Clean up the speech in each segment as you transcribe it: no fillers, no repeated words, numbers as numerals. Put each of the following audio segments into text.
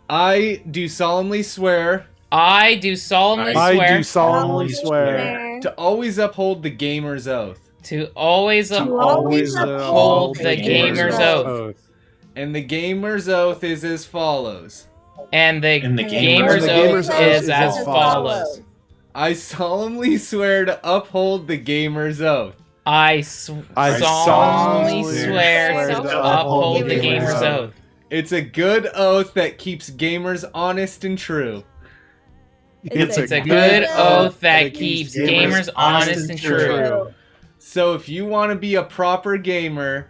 I do solemnly swear I do solemnly swear to always uphold the gamer's oath. to always uphold the gamer's oath. And the gamer's oath is as follows. And the gamer's oath is as follows. I solemnly swear to uphold the gamer's oath. I solemnly swear to uphold the gamer's oath. It's a good oath that keeps gamers honest and true. It's a good oath that keeps gamers honest and true. So if you want to be a proper gamer...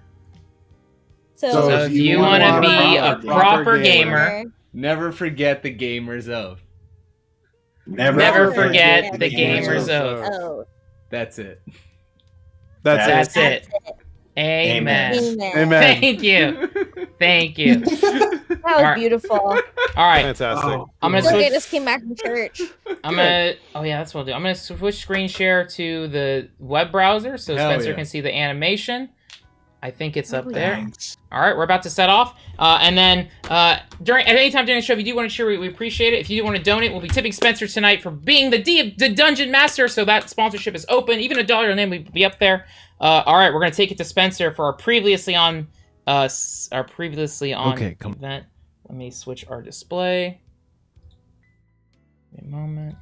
So if you want to be a proper gamer... Never forget the gamer's oath. Never forget the gamer's oath. That's it. That's it. Amen. Thank you. That was beautiful. All right. Fantastic. I'm gonna Look, I switch. just came back from church. Oh yeah, that's what I'll do. I'm gonna switch screen share to the web browser so Spencer can see the animation. I think it's up there. Thanks. All right, we're about to set off. And then at any time during the show, if you do want to share, we appreciate it. If you do want to donate, we'll be tipping Spencer tonight for being the Dungeon Master. So that sponsorship is open. Even $1 and then we'll be up there. All right, we're gonna take it to Spencer for our previously on event. Let me switch our display. Wait a moment.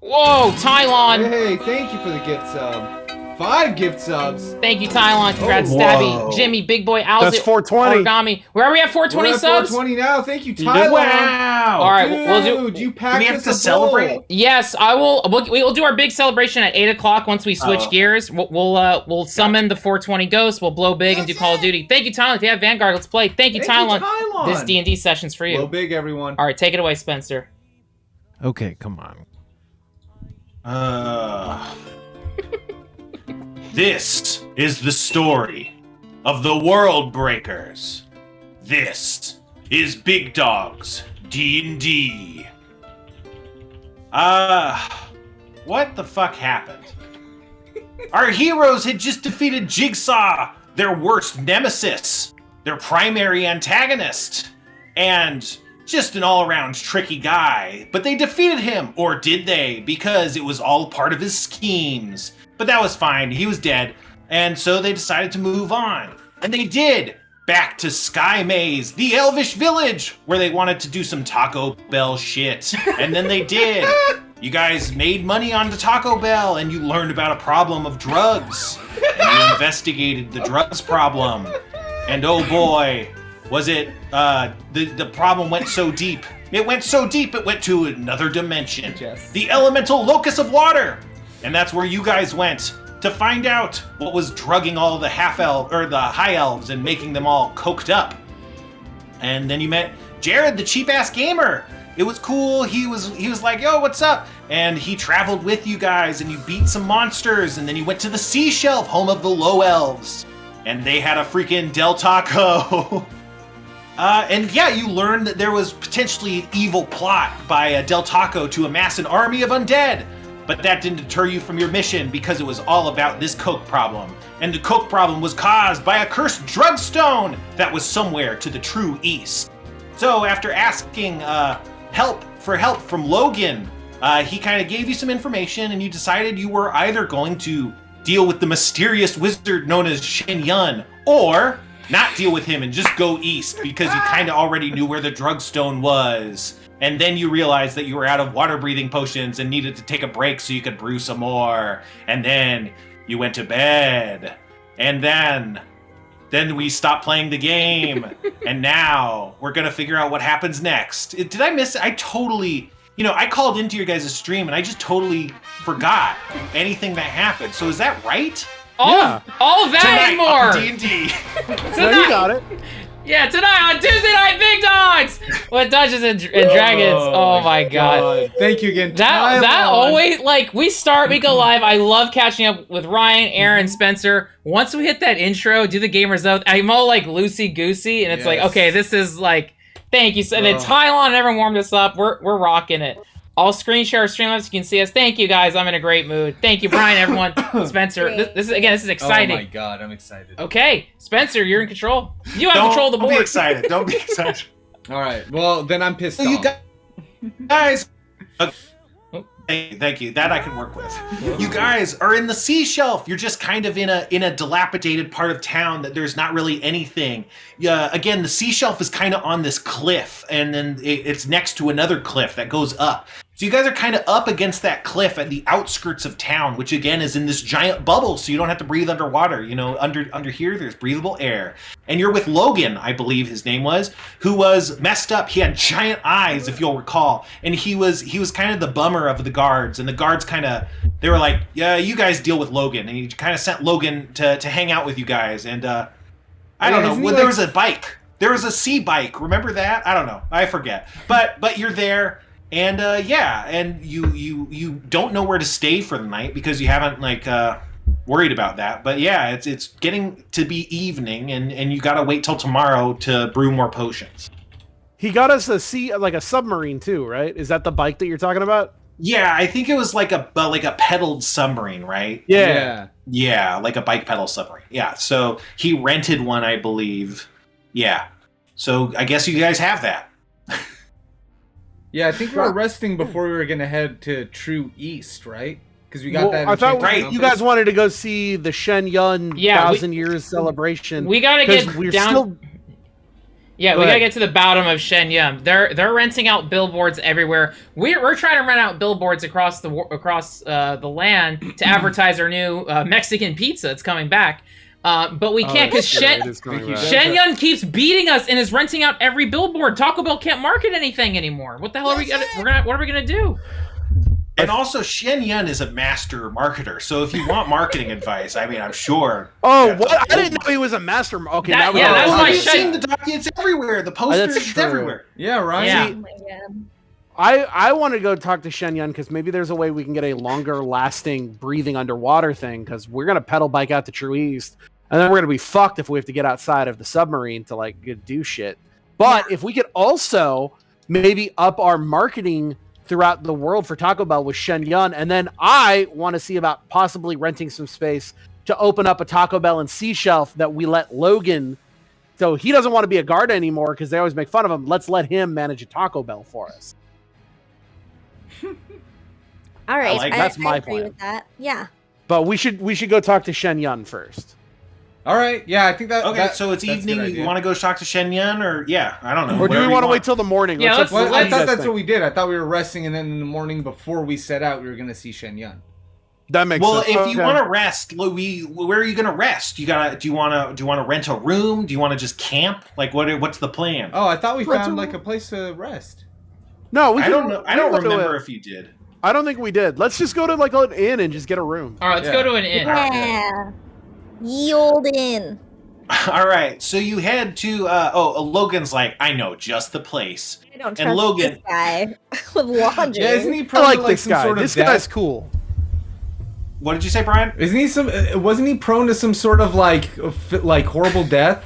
Whoa, Tylon! Hey, thank you for the gift sub. 5 gift subs. Thank you, Tylon. Congrats, Stabby, Jimmy, Big Boy, Owls. That's 420. Origami. Where are we at? 420 We're at subs? 420 now. Thank you, Tyler. Wow! All right, Dude, we'll do. you packed we have us to a celebrate? bowl. Yes, I will. We'll do our big celebration at 8 o'clock once we switch gears. We'll summon the 420 ghosts. We'll blow big and do Call of Duty. Thank you, Tylon. If you have Vanguard, let's play. Thank you, Tylon. This D&D session's for you. Blow big, everyone. All right, take it away, Spencer. Okay, come on. This is the story of the World Breakers. This is Big Dogs D&D. What the fuck happened? Our heroes had just defeated Jigsaw, their worst nemesis, their primary antagonist, and just an all-around tricky guy. But they defeated him, or did they? Because it was all part of his schemes. But that was fine, he was dead, and so they decided to move on. And they did! Back to Sky Maze, the Elvish village, where they wanted to do some Taco Bell shit. And then they did. You guys made money on the Taco Bell, and you learned about a problem of drugs. And you investigated the drugs problem. And oh boy, was it, the problem went so deep. It went so deep, it went to another dimension. Yes. The elemental locus of water. And that's where you guys went to find out what was drugging all the the high elves and making them all coked up. And then you met Jared, the cheap ass gamer. It was cool. He was like, yo, what's up? And he traveled with you guys and you beat some monsters. And then you went to the Sea Shelf, home of the low elves. And they had a freaking Del Taco. And yeah, you learned that there was potentially an evil plot by Del Taco to amass an army of undead. But that didn't deter you from your mission because it was all about this coke problem. And the coke problem was caused by a cursed drug stone that was somewhere to the true east. So after asking help from Logan, he kind of gave you some information and you decided you were either going to deal with the mysterious wizard known as Shenyan or not deal with him and just go east because you kind of already knew where the drug stone was. And then you realized that you were out of water-breathing potions and needed to take a break so you could brew some more. And then you went to bed. And then we stopped playing the game. And now we're going to figure out what happens next. Did I miss it? I totally... I called into your guys' stream and I just totally forgot anything that happened. So is that right? All of that and more! D&D. No, you got it. Yeah, tonight on Tuesday Night Big Dogs with Dungeons and Dragons. Oh my god. Thank you again. That always, we go live. I love catching up with Ryan, Aaron, Spencer. Once we hit that intro, do the Gamer's Oath, I'm all like loosey-goosey, and it's like, okay, this is like, thank you. And then Tylon and everyone warmed us up. We're rocking it. I'll screen share our Streamlabs so you can see us. Thank you guys. I'm in a great mood. Thank you, Brian, everyone. Spencer, this is exciting. Oh my god, I'm excited. Okay, Spencer, you're in control. You have control of the board. Don't be excited. All right. Well, then I'm pissed So off. you guys. Thank you. That I can work with. You guys are in the sea shelf. You're just kind of in a dilapidated part of town that there's not really anything. Again, the sea shelf is kind of on this cliff, and then it's next to another cliff that goes up. So you guys are kind of up against that cliff at the outskirts of town, which again is in this giant bubble, so you don't have to breathe underwater. You know, under here there's breathable air. And you're with Logan, I believe his name was, who was messed up. He had giant eyes, if you'll recall, and he was kind of the bummer of the guards. And the guards they were like, yeah, you guys deal with Logan, and he kind of sent Logan to hang out with you guys. And I don't know, when there was a bike, there was a sea bike. Remember that? I don't know, I forget. But you're there. And and you don't know where to stay for the night because you haven't worried about that. But yeah, it's getting to be evening, and you gotta wait till tomorrow to brew more potions. He got us a submarine too, right? Is that the bike that you're talking about? Yeah, I think it was like a pedaled submarine, right? Yeah. Yeah, like a bike pedal submarine. Yeah, so he rented one, I believe. Yeah, so I guess you guys have that. Yeah, I think we were resting before we were gonna head to True East, right? Because we got that. I thought Right. you guys wanted to go see the Shenyan 1,000 years celebration. We gotta get down. Yeah, we gotta get to the bottom of Shenyan. They're renting out billboards everywhere. We're trying to rent out billboards across the land to advertise our new Mexican pizza. It's coming back. But we can't because Shenyan keeps beating us and is renting out every billboard. Taco Bell can't market anything anymore. What the hell are we gonna? What are we gonna do? And also, Shenyan is a master marketer. So if you want marketing advice, I mean, I'm sure. Oh, what? I didn't know he was a master. Okay, that now was my You've seen the documents everywhere. The posters it's everywhere. Yeah, right. Yeah. Oh my God. I want to go talk to Shenyan because maybe there's a way we can get a longer lasting breathing underwater thing because we're going to pedal bike out to True East and then we're going to be fucked if we have to get outside of the submarine to do shit. But if we could also maybe up our marketing throughout the world for Taco Bell with Shenyan, and then I want to see about possibly renting some space to open up a Taco Bell and Sea Shelf that we let Logan. So he doesn't want to be a guard anymore because they always make fun of him. Let's let him manage a Taco Bell for us. All right, that's my agree plan. with that. Yeah. But we should go talk to Shenyan first. All right. Yeah, I think that. Okay, so it's evening. You want to go talk to Shenyan, or I don't know. Or do we want to wait till the morning? Yeah, Well, I thought that's what we did. I thought we were resting, and then in the morning before we set out, we were going to see Shenyan. That makes sense. Well, if you want to rest, where are you going to rest? Do you want to rent a room? Do you want to just camp? What's the plan? Oh, I thought we found a place to rest. No, I don't know. I don't remember if you did. I don't think we did. Let's just go to an inn and just get a room. All right, let's go to an inn. Yeah. Ye old inn. All right, so you head to. Logan's like, I know just the place. I don't and trust Logan, this guy with laundry. Yeah, isn't he I prone like to this some guy. sort of This death? guy's cool. What did you say, Brian? Isn't he wasn't he prone to some sort of horrible death?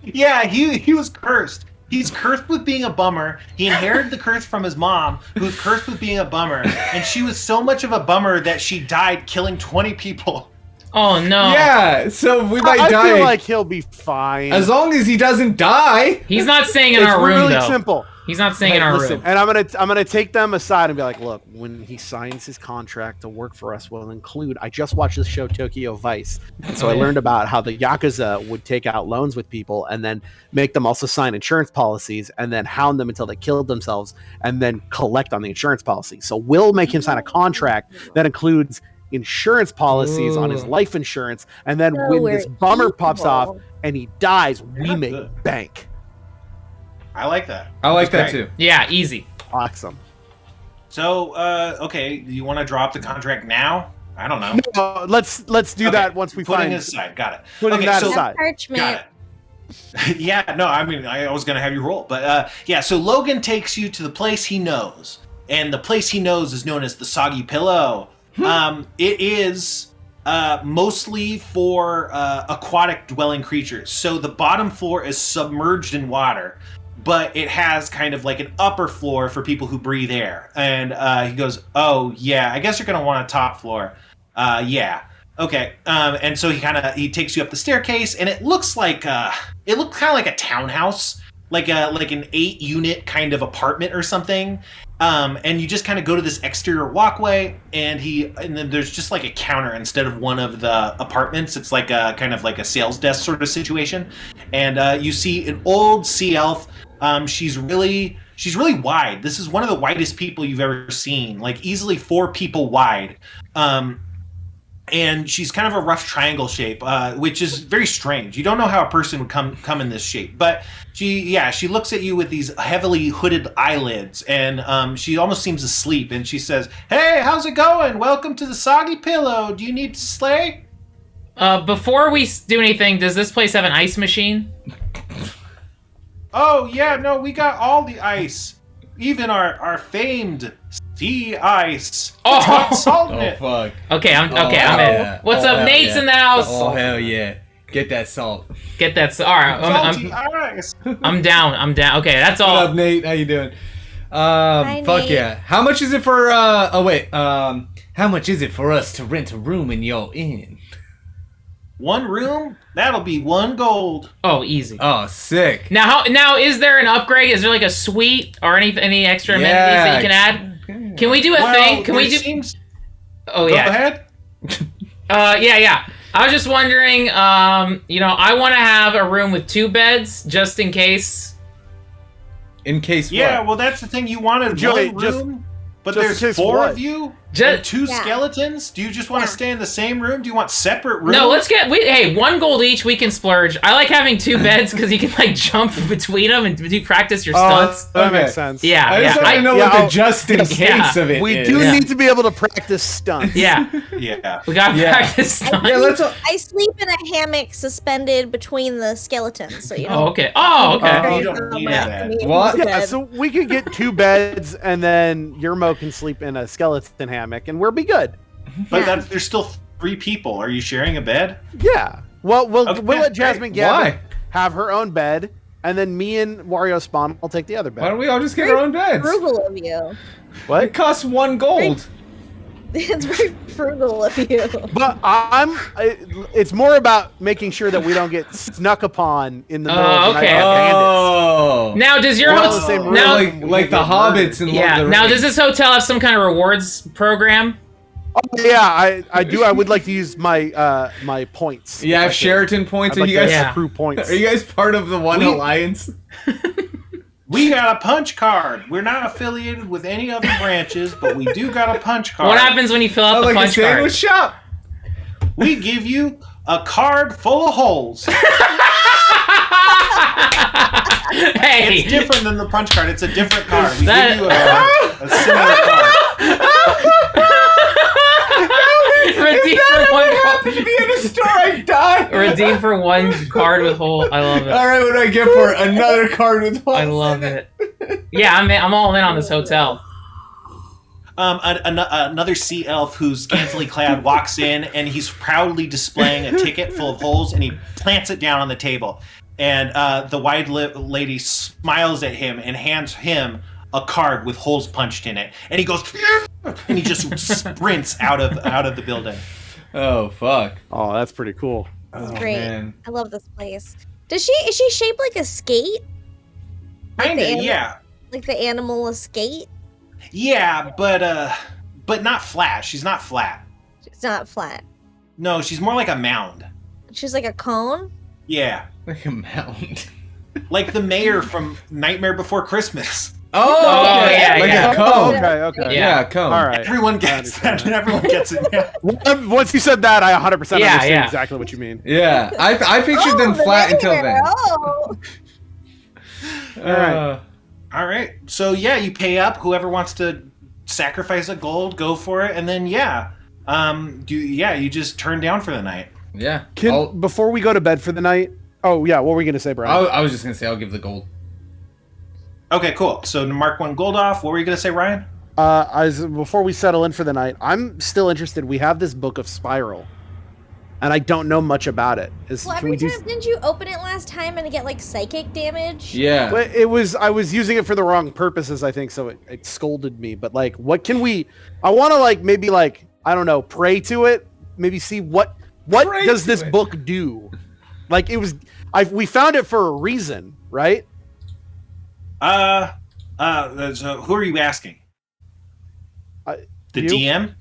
Yeah, he was cursed. He's cursed with being a bummer. He inherited the curse from his mom, who was cursed with being a bummer. And she was so much of a bummer that she died killing 20 people. Oh, no. Yeah, so we might die. I feel like he'll be fine. As long as he doesn't die. He's not staying in our room, really though. simple. He's not staying in our room. And I'm gonna take them aside and be like, look, when he signs his contract to work for us, we'll include. I just watched this show Tokyo Vice, so I learned about how the Yakuza would take out loans with people and then make them also sign insurance policies and then hound them until they killed themselves and then collect on the insurance policy. So we'll make him sign a contract that includes insurance policies on his life insurance, and then when this bummer pops off and he dies, we make bank. I like that. I like that too. Yeah, easy. Awesome. So, okay, do you want to drop the contract now? I don't know. No, let's do that once we putting find it aside. Got it. Putting that aside. Got it. Yeah, no, I mean, I was going to have you roll. But, so Logan takes you to the place he knows. And the place he knows is known as the Soggy Pillow. It is mostly for aquatic dwelling creatures. So the bottom floor is submerged in water, but it has kind of like an upper floor for people who breathe air. And he goes, oh, yeah, I guess you're going to want a top floor. Yeah. Okay. And so he takes you up the staircase, and it looks kind of like a townhouse. like an 8-unit kind of apartment or something. And you just kind of go to this exterior walkway, and then there's just like a counter instead of one of the apartments. It's like a kind of like a sales desk sort of situation. And you see an old sea elf. She's really wide. This is one of the widest people you've ever seen, like easily 4 people wide. And she's kind of a rough triangle shape, which is very strange. You don't know how a person would come in this shape, but she looks at you with these heavily hooded eyelids, and she almost seems asleep. And she says, "Hey, how's it going? Welcome to the Soggy Pillow. Do you need to slay?" Before we do anything, does this place have an ice machine? Oh yeah, no, we got all the ice, even our famed sea ice. Oh, Got salt in Oh it. fuck. okay, I'm in. Yeah. What's Oh, up, hell Nate's yeah. in the house. Oh hell yeah. Get that salt. Get that. All right, Salty ice. I'm down. Okay, that's What all. up, Nate? How you doing? Hi, Fuck Nate. yeah. How much is it for how much is it for us to rent a room in your inn? 1 room? That'll be 1 gold. Oh, easy. Oh, sick. Now, is there an upgrade? Is there like a suite or any extra amenities that you can add? Okay. Can we do a thing? Can we there do? seems- Oh Go yeah. ahead. Yeah. I was just wondering. I want to have a room with 2 beds just in case. In case Yeah, what? well, that's the thing. You wanted Joey, 1 just- room, but just in there's case 4 what? of you Just and 2 Yeah. skeletons. Do you just want to Yeah. stay in the same room? Do you want separate rooms? no, let's get. Hey, 1 gold each. We can splurge. I like having 2 beds because you can like jump between them and practice your stunts. that Okay. makes sense. Yeah, I just yeah. want to know Yeah, what the I'll- just in case yeah. of it We is. do Yeah. need to be able to practice stunts. Yeah, Yeah. we gotta Yeah. practice stunts. Yeah, let's I sleep in a hammock suspended between the skeletons, so you Oh, don't. okay. Oh, okay. You don't need that. What? Yeah, so we could get 2 beds, and then Yermo can sleep in a skeleton hammock, and we'll be good. But Yeah. there's still 3 people. Are you sharing a bed? Yeah. Well, we'll Okay, let Jasmine Gavin Why? have her own bed, and then me and Wario Spawn will take the other Why bed. don't we all just get our own beds? Frugal of you. It What? costs 1 gold. It's very frugal of you. But it's more about making sure that we don't get snuck upon in the middle of the okay. night by bandits. Oh. Now, does your We're all in hotel the same room. now? like the hobbits and Lord Yeah. of the Now, Rings. does this hotel have some kind of rewards program? Oh, yeah, I do. I would like to use my my points. Yeah, if I have could. Sheraton points. I'd Are like you guys to Yeah. accrue points. are you guys part of the One We- Alliance? We got a punch card. We're not affiliated with any other branches, but we do got a punch card. What happens when you fill Oh, out the like a punch sandwich shop. We give you a card full of holes. card? Hey, It's different than the punch card. It's a different card. We That- give you a similar card. redeem for one card. to be in a store, I die. Redeem for 1 card with hole. I love it. All right, what do I get for another card with holes? I love it. Yeah, I'm all in on this hotel. Another sea elf who's scantily clad walks in, and he's proudly displaying a ticket full of holes, and he plants it down on the table. And the wide lady smiles at him and hands him a card with holes punched in it. And he goes, and he just sprints out of the building. Oh fuck. Oh, that's pretty cool. Oh, Great. man. I love this place. Is she shaped like a skate? Like Kinda, the anim- yeah. Like the animal a skate? Yeah, but not flat. She's not flat. It's not flat. No, she's more like a mound. She's like a cone? Yeah. Like a mountain. Like the mayor from Nightmare Before Christmas. Oh, Oh, okay. yeah, like yeah. a cone. Okay. Yeah, a cone. All right. Everyone gets that. Everyone gets it. Yeah. Once you said that, I 100% understood yeah. exactly what you mean. Yeah, I pictured them the flat until mayor. then. Oh. All right. All right. So yeah, you pay up. Whoever wants to sacrifice a gold, go for it. And then you just turn down for the night. Yeah. Before we go to bed for the night. Oh yeah, what were we gonna say, Brian? I was just gonna say I'll give the gold. Okay, cool. So to mark 1 gold off. What were you gonna say, Ryan? Before we settle in for the night, I'm still interested. We have this book of Spiral, and I don't know much about it. Well, every time, didn't you open it last time and get like psychic damage? Yeah. Well, I was using it for the wrong purposes, I think, so it scolded me. But like, what can we? I want to maybe I don't know, pray to it. Maybe see what Pray does to this it. book do? Like we found it for a reason, right? So who are you asking? The You? DM?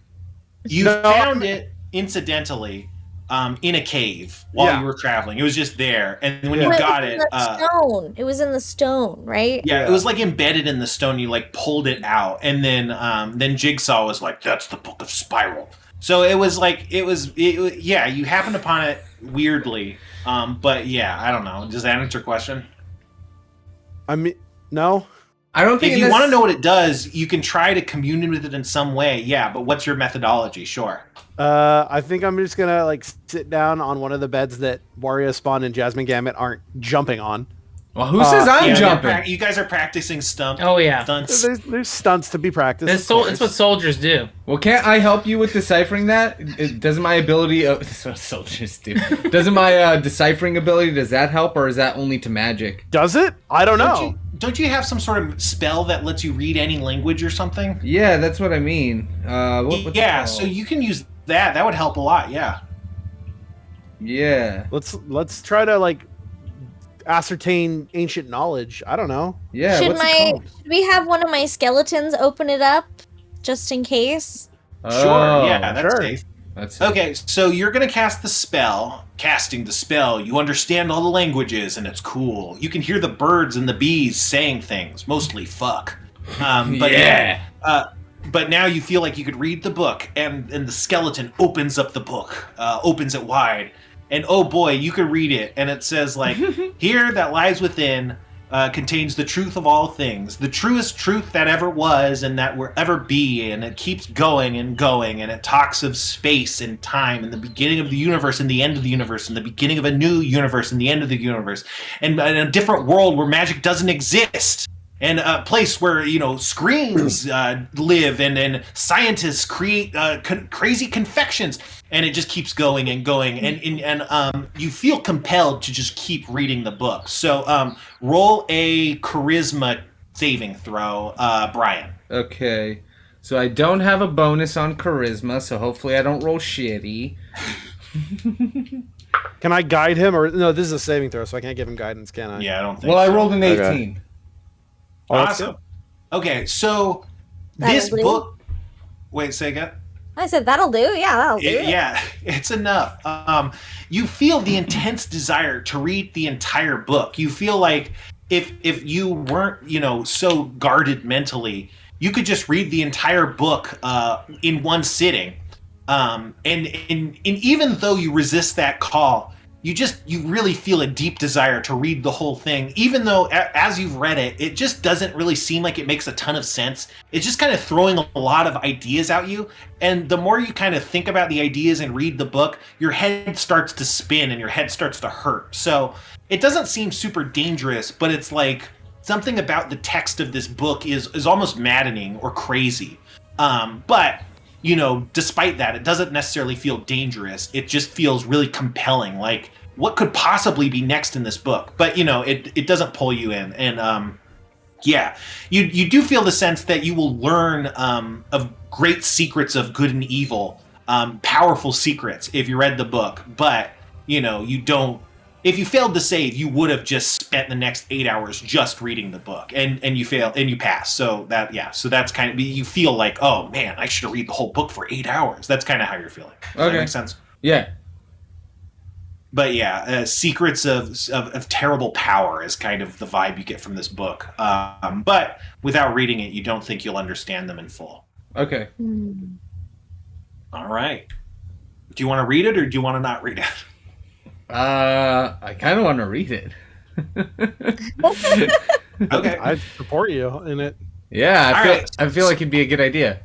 You No, found it incidentally in a cave while Yeah. you were traveling. It was just there, and when Yeah. you But got it it, was in the stone. It was in the stone, right? yeah, Yeah. it was like embedded in the stone. You like pulled it out, and then Jigsaw was like, "That's the Book of Spiral." So it was like yeah. You happened upon it weirdly, but yeah, I don't know. Does that answer your question? I mean, no. I don't think If you want to know what it does, you can try to commune with it in some way. Yeah, but what's your methodology? Sure. I think I'm just gonna like sit down on one of the beds that Wario Spawn and Jasmine Gambit aren't jumping on. Well, who says I'm Yeah, jumping? you guys are practicing stunts. Oh yeah, There's stunts to be practiced. that's of course. what soldiers do. Well, can't I help you with deciphering that? Doesn't my ability of that's what soldiers do? Doesn't my deciphering ability, does that help, or is that only to magic? Does it? I don't know. Don't you have some sort of spell that lets you read any language or something? Yeah, that's what I mean. What's it Yeah, called? so you can use that. That would help a lot. Yeah. Yeah, Let's try to like ascertain ancient knowledge. I don't know. yeah. should What's it called? should we have one of my skeletons open it up just in case? Sure. Yeah, that's sure. safe. That's Okay, so you're gonna cast the spell. Casting the spell, you understand all the languages, and it's cool. You can hear the birds and the bees saying things, mostly fuck. But Yeah. but now you feel like you could read the book, and the skeleton opens up the book, opens it wide, and oh boy, you can read it, and it says like, "Here that lies within." Contains the truth of all things, the truest truth that ever was and that will ever be, and it keeps going and going, and it talks of space and time and the beginning of the universe and the end of the universe and the beginning of a new universe and the end of the universe, and a different world where magic doesn't exist, and a place where screens live, and scientists create crazy confections, and it just keeps going and going, and you feel compelled to just keep reading the book. So roll a charisma saving throw, Brian. Okay. So I don't have a bonus on charisma, so hopefully I don't roll shitty. Can I guide him or no? This is a saving throw, so I can't give him guidance, can I? Yeah, I don't think. Well, I so. rolled an Okay. 18. Oh, that's Awesome. Okay, so That'll this do. book. Wait, say again. I said that'll do. Yeah, that'll do. Yeah, it's enough. You feel the intense desire to read the entire book. You feel like if you weren't, so guarded mentally, you could just read the entire book in one sitting. And even though you resist that call, you really feel a deep desire to read the whole thing, even though as you've read it, it just doesn't really seem like it makes a ton of sense. It's just kind of throwing a lot of ideas at you. And the more you kind of think about the ideas and read the book, your head starts to spin and your head starts to hurt. So it doesn't seem super dangerous, but it's like something about the text of this book is almost maddening or crazy. But despite that, it doesn't necessarily feel dangerous. It just feels really compelling. Like, what could possibly be next in this book? But, it doesn't pull you in. And, yeah, you do feel the sense that you will learn of great secrets of good and evil, powerful secrets if you read the book. But, you don't. If you failed to save, you would have just spent the next 8 hours just reading the book, and you fail and you pass. So that's kind of, you feel like, oh man, I should read the whole book for 8 hours. That's kind of how you're feeling. Does that make sense? Yeah. But yeah, secrets of terrible power is kind of the vibe you get from this book. But without reading it, you don't think you'll understand them in full. Okay. All right. Do you want to read it or do you want to not read it? I kind of want to read it. Okay. I support you in it. Yeah, All right. I feel like it'd be a good idea.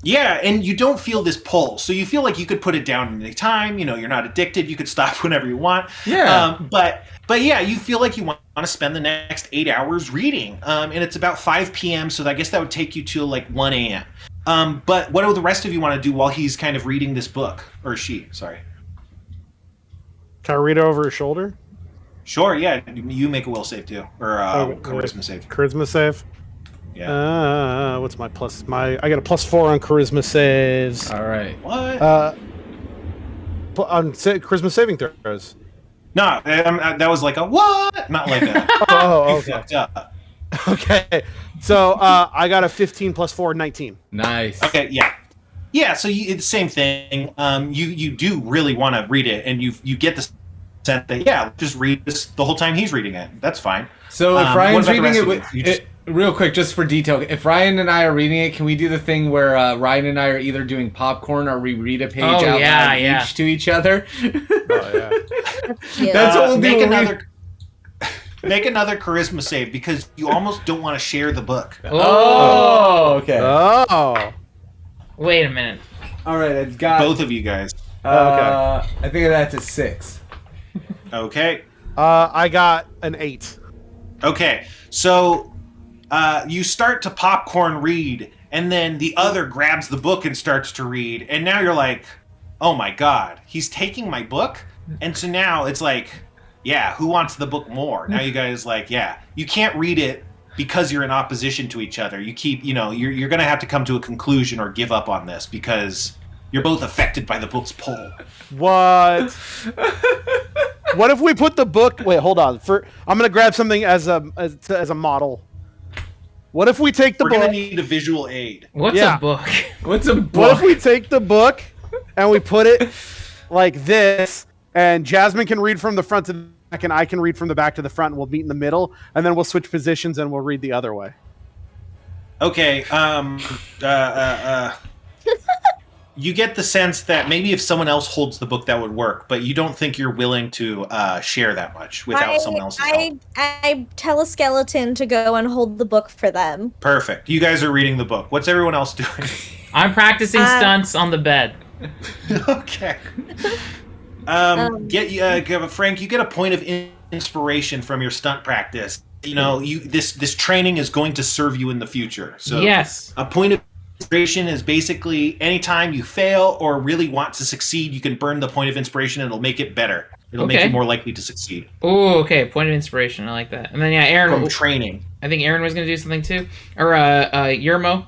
Yeah, and you don't feel this pull, so you feel like you could put it down at any time. You're not addicted. You could stop whenever you want. Yeah. But yeah, you feel like you want to spend the next 8 hours reading, and it's about 5 p.m. So I guess that would take you to like 1 a.m. But what do the rest of you want to do while he's kind of reading this book, or she? Sorry. Can I read it over his shoulder? Sure. Yeah, you make a will save too, or charisma save. Charisma save. Yeah. What's my plus? I got a +4 on charisma saves. All right. What? On charisma saving throws. No, that was like a what? Not like a. Oh, You okay. fucked up. Okay. So I got a 15 plus 4, 19. Nice. Okay, yeah. Yeah, so it's the same thing. You do really want to read it, and you get the sense that, yeah, just read this the whole time he's reading it. That's fine. So if What Ryan's about the reading rest it, of you? real quick, just for detail, if Ryan and I are reading it, can we do the thing where Ryan and I are either doing popcorn or we read a page out loud each to each other? Oh, yeah. Yeah. That's what we'll do. Make another charisma save, because you almost don't want to share the book. Oh, okay. Oh. Wait a minute. All right, I've got Both of you guys. Okay. I think that's a 6. Okay. I got an 8. Okay. So you start to popcorn read, and then the other grabs the book and starts to read, and now you're like, oh my god, he's taking my book? And so now it's like, yeah, who wants the book more? Now you guys like, yeah, you can't read it because you're in opposition to each other. You keep, you're going to have to come to a conclusion or give up on this because you're both affected by the book's pull. What? What if we put the book? Wait, hold on. I'm gonna grab something as a model. What if we take the We're book? going to need a visual aid. What's Yeah. a book? What's a book? What if we take the book and we put it like this, and Jasmine can read from the front to the back, and I can read from the back to the front, and we'll meet in the middle, and then we'll switch positions and we'll read the other way. Okay, you get the sense that maybe if someone else holds the book, that would work, but you don't think you're willing to share that much without someone else's help. I tell a skeleton to go and hold the book for them. Perfect. You guys are reading the book. What's everyone else doing? I'm practicing stunts on the bed. Okay. Frank, you get a point of inspiration from your stunt practice. This training is going to serve you in the future. So Yes. a point of inspiration is basically anytime you fail or really want to succeed, you can burn the point of inspiration and it'll make it better. It'll make Okay. you more likely to succeed. Ooh, okay. Point of inspiration. I like that. And then Aaron. From training. I think Aaron was gonna do something too, or Yermo.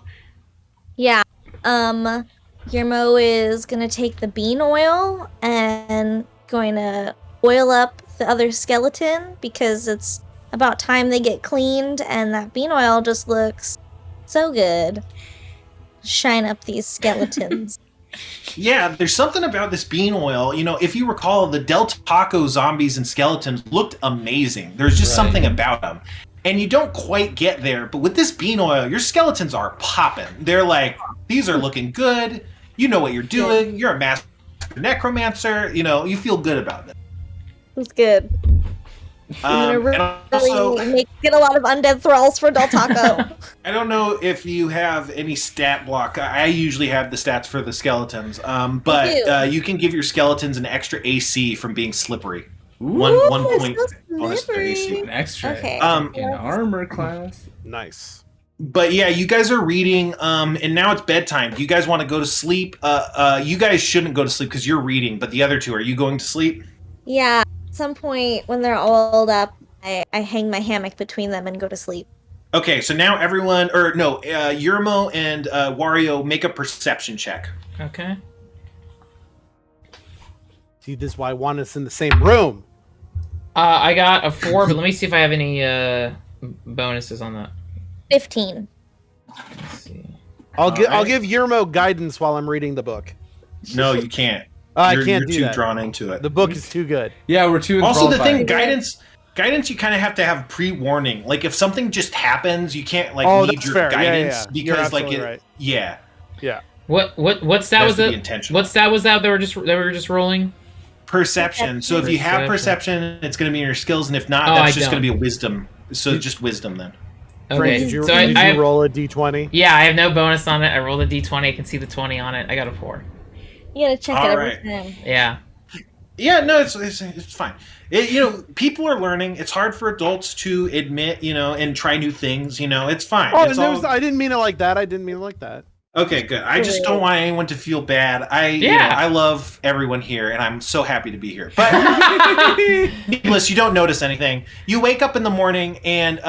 Yeah. Yermo is gonna take the bean oil and going to oil up the other skeleton because it's about time they get cleaned, and that bean oil just looks so good. Shine up these skeletons. Yeah, there's something about this bean oil. If you recall, the Del Taco zombies and skeletons looked amazing. There's just something about them. And you don't quite get there, but with this bean oil, your skeletons are popping. They're like, these are looking good. You know what you're doing. You're a master necromancer. You feel good about it. It's good. And also, Get a lot of undead thralls for Del Taco. I don't know if you have any stat block. I usually have the stats for the skeletons, but you can give your skeletons an extra AC from being slippery. One point so bonus to their AC. An extra Okay. in armor class. Nice. But yeah, you guys are reading, and now it's bedtime. Do you guys want to go to sleep? You guys shouldn't go to sleep because you're reading, but the other two, are you going to sleep? Yeah. At some point when they're all oiled up, I hang my hammock between them and go to sleep. Okay, so now everyone, Yermo and Wario make a perception check. Okay. See, this is why I want us in the same room. I got a 4, but let me see if I have any bonuses on that. 15. Let's see. I'll give right. Yermo guidance while I'm reading the book. No, you can't. I You're can't do too that. drawn into it. The book is too good. Yeah, we're too. Also, the enthralled by thing, it. guidance, you kind of have to have pre-warning. Like if something just happens, you can't Oh, need that's your fair. Yeah, guidance yeah. You're because absolutely right. yeah, Yeah. What stat That's was to be it? intentional. What stat was that? They were just rolling. perception. So if you have perception, it's going to be in your skills, and if not, that's just going to be a wisdom. So just wisdom then. Okay. Frank, did you, so did I you have, roll a d20? Yeah, I have no bonus on it. I rolled a d20. I can see the 20 on it. I got a 4. You gotta check it All every right. time. Yeah. Yeah, no, it's fine. People are learning. It's hard for adults to admit, and try new things. It's fine. Oh, It's and all... I didn't mean it like that. Okay, good. I just don't want anyone to feel bad. I love everyone here, and I'm so happy to be here. But needless, you don't notice anything. You wake up in the morning, and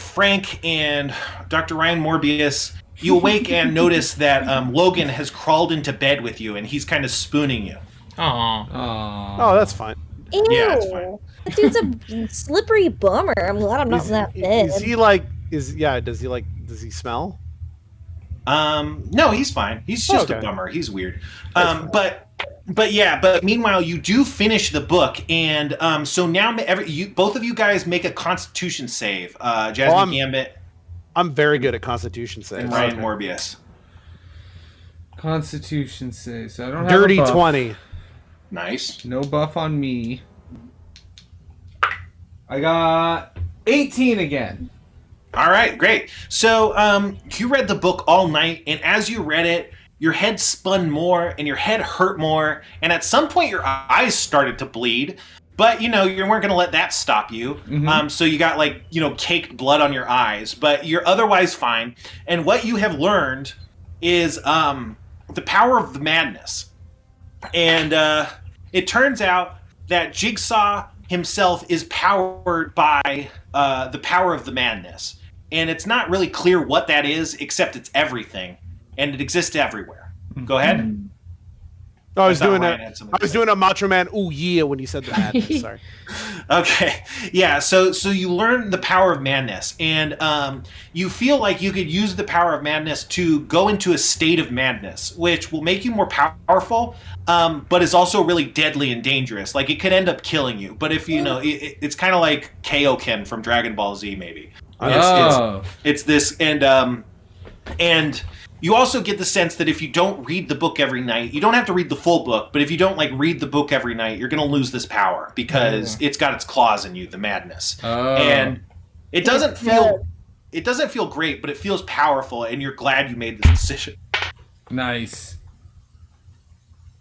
Frank and Dr. Ryan Morbius, you awake and notice that Logan has crawled into bed with you, and he's kind of spooning you. Aw. Oh, that's fine. Ew. Yeah, it's fine. That dude's a slippery bummer. I'm glad I'm not in that bed. Is he like Does he smell? No, he's fine. He's just a bummer. He's weird. But meanwhile, you do finish the book, and so now both of you guys make a Constitution save. Jasmine Gambit. I'm very good at Constitution saves. And Ryan Morbius. Constitution save. So I don't have Dirty a buff. 20. Nice. No buff on me. I got 18 again. All right, great. So you read the book all night, and as you read it, your head spun more, and your head hurt more, and at some point your eyes started to bleed. But, you weren't going to let that stop you. Mm-hmm. So you got, caked blood on your eyes. But you're otherwise fine. And what you have learned is the power of the madness. And it turns out that Jigsaw himself is powered by the power of the madness. And it's not really clear what that is, except it's everything. And it exists everywhere. Go ahead. Mm-hmm. I was doing a Macho Man ooh yeah when you said the madness. Sorry. Okay. Yeah, so you learn the power of madness, and you feel like you could use the power of madness to go into a state of madness, which will make you more powerful, but is also really deadly and dangerous. Like, it could end up killing you. But if it's kind of like Kaioken from Dragon Ball Z, maybe. It's this, and you also get the sense that if you don't read the book every night, you don't have to read the full book, but if you don't read the book every night, you're going to lose this power because it's got its claws in you, the madness. And it doesn't feel great, but it feels powerful, and you're glad you made this decision. Nice.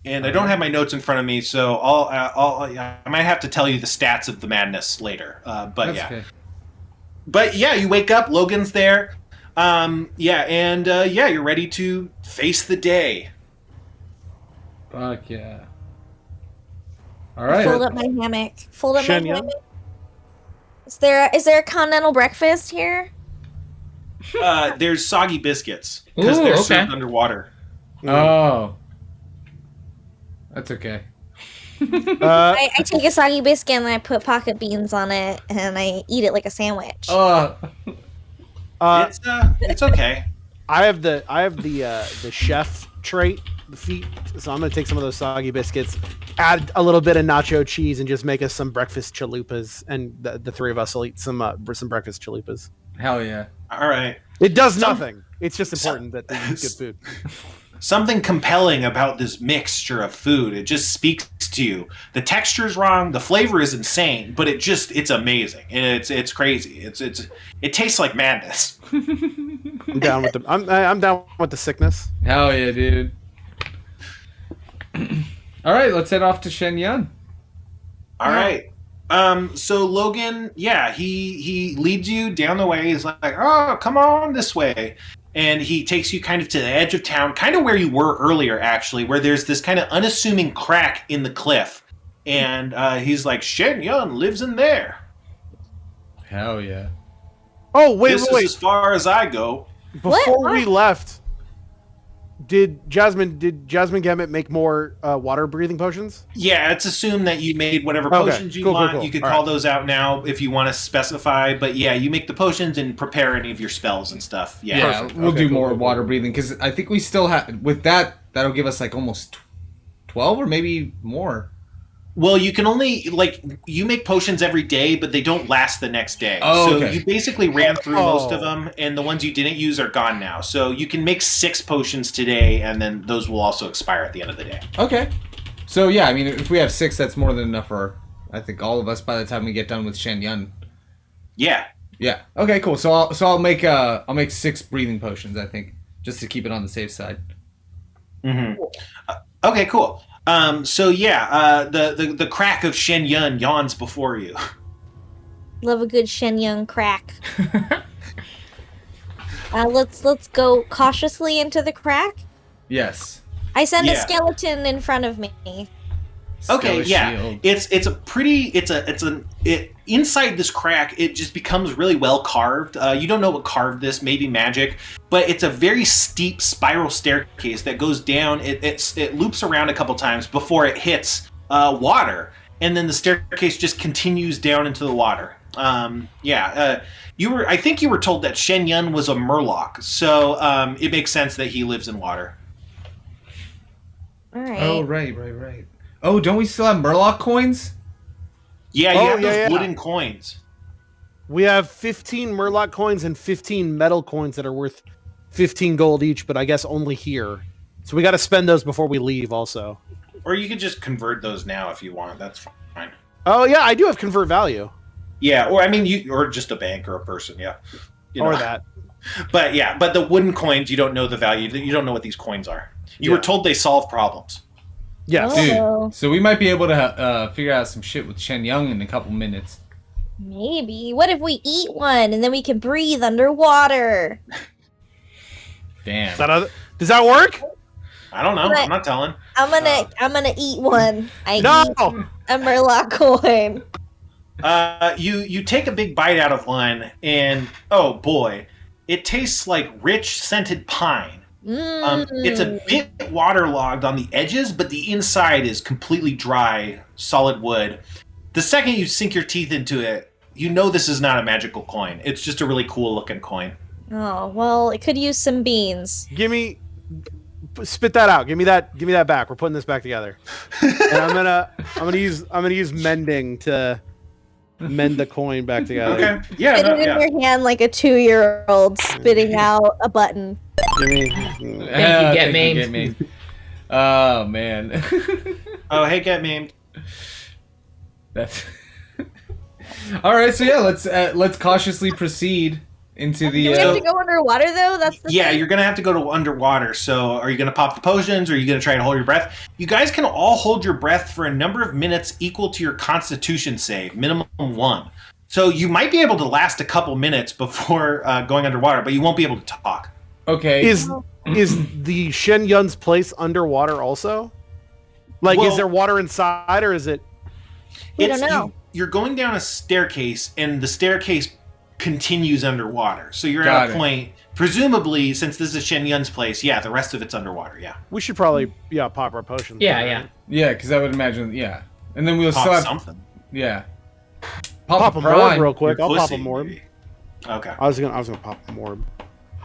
And I don't have my notes in front of me, so I might have to tell you the stats of the madness later. But yeah. Okay. But yeah, you wake up, Logan's there. You're ready to face the day. Fuck yeah. All right. Fold up my hammock. My hammock. Is there a continental breakfast here? There's soggy biscuits because they're served underwater. Oh. That's okay. I take a soggy biscuit and I put pocket beans on it and I eat it like a sandwich. It's okay. I have the chef trait, the feat. So I'm gonna take some of those soggy biscuits, add a little bit of nacho cheese, and just make us some breakfast chalupas. And the three of us will eat some breakfast chalupas. Hell yeah! All right. It does nothing. It's just important that they eat good food. Something compelling about this mixture of food. It just speaks to you. The texture's wrong. The flavor is insane, but it's amazing. And it's crazy. It tastes like madness. I'm down with I'm down with the sickness. Hell yeah, dude. All right, let's head off to Shenyan. All right. So Logan, he leads you down the way. He's like, "Oh, come on this way." And he takes you kind of to the edge of town, kind of where you were earlier, actually, where there's this kind of unassuming crack in the cliff. And he's like, Shenyan lives in there. Hell yeah. Oh, wait. This is as far as I go. Before we left, did Jasmine Gambit make more water breathing potions? Yeah, it's assumed that you made whatever potions you want. Cool. You could call those out now if you want to specify. But yeah, you make the potions and prepare any of your spells and stuff. Yeah, we'll do more water breathing because I think we still have with that. That'll give us almost 12 or maybe more. Well, you can only you make potions every day, but they don't last the next day. So you basically ran through most of them, and the ones you didn't use are gone now. So you can make 6 potions today, and then those will also expire at the end of the day. Okay. So yeah, I mean, if we have 6, that's more than enough for I think all of us by the time we get done with Shenyan. Yeah. Yeah. Okay. Cool. So I'll make 6 breathing potions. I think just to keep it on the safe side. Mm-hmm. Okay. Cool. The crack of Shenyan yawns before you. Love a good Shenyan crack. Let's go cautiously into the crack. Yes. I send a skeleton in front of me. Okay, yeah. Inside this crack, it just becomes really well carved. You don't know what carved this, maybe magic, but it's a very steep spiral staircase that goes down. It loops around a couple times before it hits water, and then the staircase just continues down into the water. I think you were told that Shenyan was a murloc, so it makes sense that he lives in water. All right. Oh, right. Oh, don't we still have Murloc coins? Yeah, you have those wooden coins. We have 15 Murloc coins and 15 metal coins that are worth 15 gold each, but I guess only here. So we got to spend those before we leave also. Or you could just convert those now if you want. That's fine. Oh, yeah, I do have convert value. Yeah, or I mean, or just a bank or a person, yeah. Or that. But the wooden coins, you don't know the value. You don't know what these coins are. You were told they solve problems. Yes. Oh. Dude, so we might be able to figure out some shit with Shenyan in a couple minutes. Maybe. What if we eat one and then we can breathe underwater? Damn. Does that work? I don't know. I'm not telling. I'm gonna eat one. Eat No! a Murloc coin. You take a big bite out of one, and oh boy, it tastes like rich scented pine. It's a bit waterlogged on the edges, but the inside is completely dry, solid wood. The second you sink your teeth into it, you know this is not a magical coin. It's just a really cool looking coin. Oh, well, it could use some beans. Spit that out. Give me that back. We're putting this back together. And I'm gonna use mending to mend the coin back together. Okay. Yeah. Spit it in your hand like a 2-year-old spitting out a button. Thank you, Get Memed. Oh, man. Oh, hey, Get Memed. That's... All right, so yeah, let's cautiously proceed into the... Do we have to go underwater, though? That's the thing. You're going to have to go to underwater. So are you going to pop the potions, or are you going to try to hold your breath? You guys can all hold your breath for a number of minutes equal to your constitution save, minimum 1. So you might be able to last a couple minutes before going underwater, but you won't be able to talk. Okay. Is the Shenyun's place underwater also? Like, is there water inside, or is it... We don't know. You're going down a staircase, and the staircase continues underwater. So you're at a point, presumably, since this is Shenyun's place, the rest of it's underwater, We should probably, pop our potions. Yeah. Yeah, because I would imagine, and then we'll pop still have... something. Yeah. Pop a morb real quick. I'll pop a Pussy, morb. maybe. Okay. I was gonna pop a morb.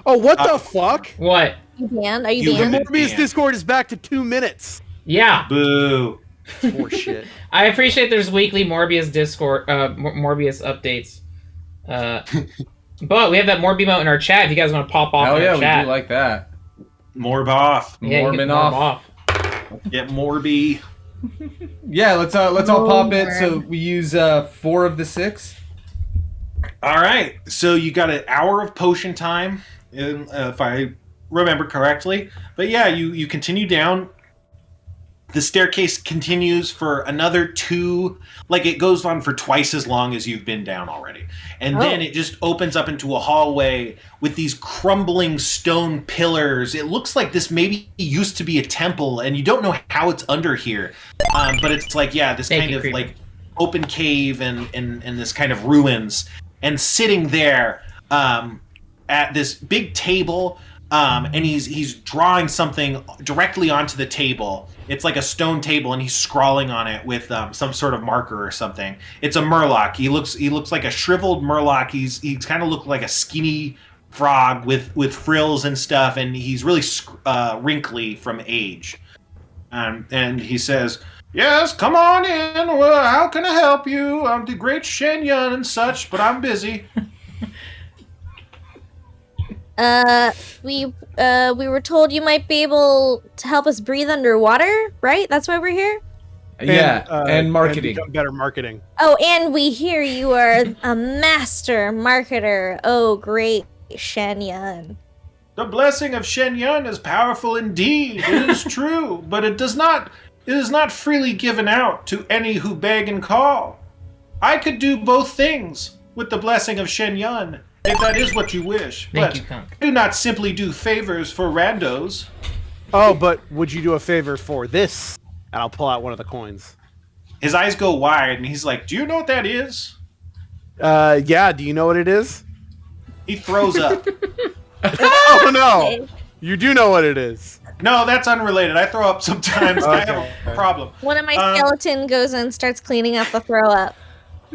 Oh, what the fuck? What? You banned? Are you You banned? have Morbius banned. Discord is back to 2 minutes. Yeah. Boo. Poor shit. I appreciate there's weekly Morbius Discord, Morbius updates. But we have that Morb emote in our chat if you guys want to pop off Hell in yeah, our chat. we do like that. Morb off. Yeah, you can Morbin morb off. Get Morby. Yeah, let's all pop it. So we use 4 of the 6. All right. So you got an hour of potion time, if I remember correctly. But yeah, you continue down. The staircase continues for another 2, like it goes on for twice as long as you've been down already. And then it just opens up into a hallway with these crumbling stone pillars. It looks like this maybe used to be a temple, and you don't know how it's under here. But it's like, this kind of like open cave and this kind of ruins. And sitting there at this big table, and he's drawing something directly onto the table. It's like a stone table, and he's scrawling on it with some sort of marker or something. It's a murloc. He looks like a shriveled murloc. He's kind of looked like a skinny frog with frills and stuff, and he's really wrinkly from age. And he says, "Yes, come on in. Well, how can I help you? I'm the great Shenyan and such, but I'm busy." We were told you might be able to help us breathe underwater, right? That's why we're here? And marketing. And become better marketing. Oh, and we hear you are a master marketer. Oh, great Shenyan. The blessing of Shenyan is powerful indeed. It is true, but it is not freely given out to any who beg and call. I could do both things with the blessing of Shenyan, if that is what you wish. Thank But you, Kunk. I do not simply do favors for randos. Oh, but would you do a favor for this? And I'll pull out one of the coins. His eyes go wide, and he's like, "Do you know what that is?" Yeah, do you know what it is? He throws up. Oh, no! You do know what it is. No, that's unrelated. I throw up sometimes. I have a problem. One of my skeleton goes and starts cleaning up the throw up.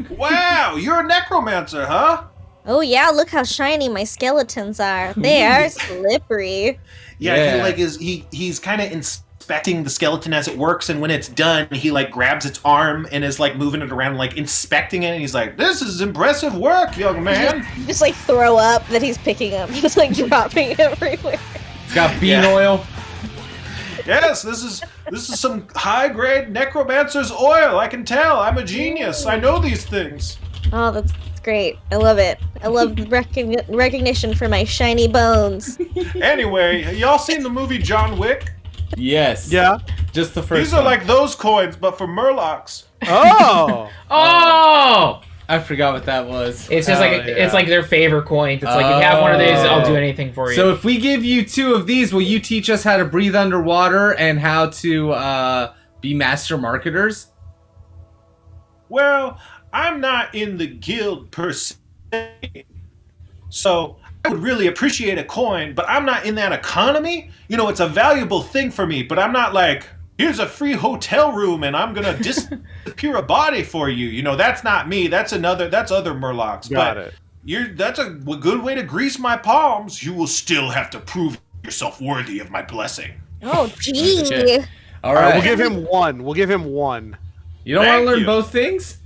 Wow, you're a necromancer, huh? Oh yeah, look how shiny my skeletons are. They are slippery. Yeah. He's kind of inspecting the skeleton as it works, and when it's done, he like grabs its arm and is like moving it around, like inspecting it. And he's like, "This is impressive work, young man." Just like throw up that he's picking up, just like dropping it everywhere. It's got bean oil. Yes, this is some high grade necromancer's oil. I can tell. I'm a genius. I know these things. Oh, that's great. I love it. I love recognition for my shiny bones. Anyway, y'all seen the movie John Wick? Yes. Yeah. Just the first These are one. like those coins, but for Murlocs. Oh. Oh! I forgot what that was. It's just it's like their favorite coins. It's like, if you have one of these, I'll do anything for you. So if we give you 2 of these, will you teach us how to breathe underwater and how to be master marketers? Well, I'm not in the guild per se, so I would really appreciate a coin, but I'm not in that economy. You know, it's a valuable thing for me, but I'm not like, here's a free hotel room and I'm gonna disappear a body for you. You know, that's not me. That's other Murlocs. Got it. That's a good way to grease my palms. You will still have to prove yourself worthy of my blessing. Oh, gee. Okay. All All right, right. we'll give him one. We'll give him one. You don't want Thank to learn you. both things?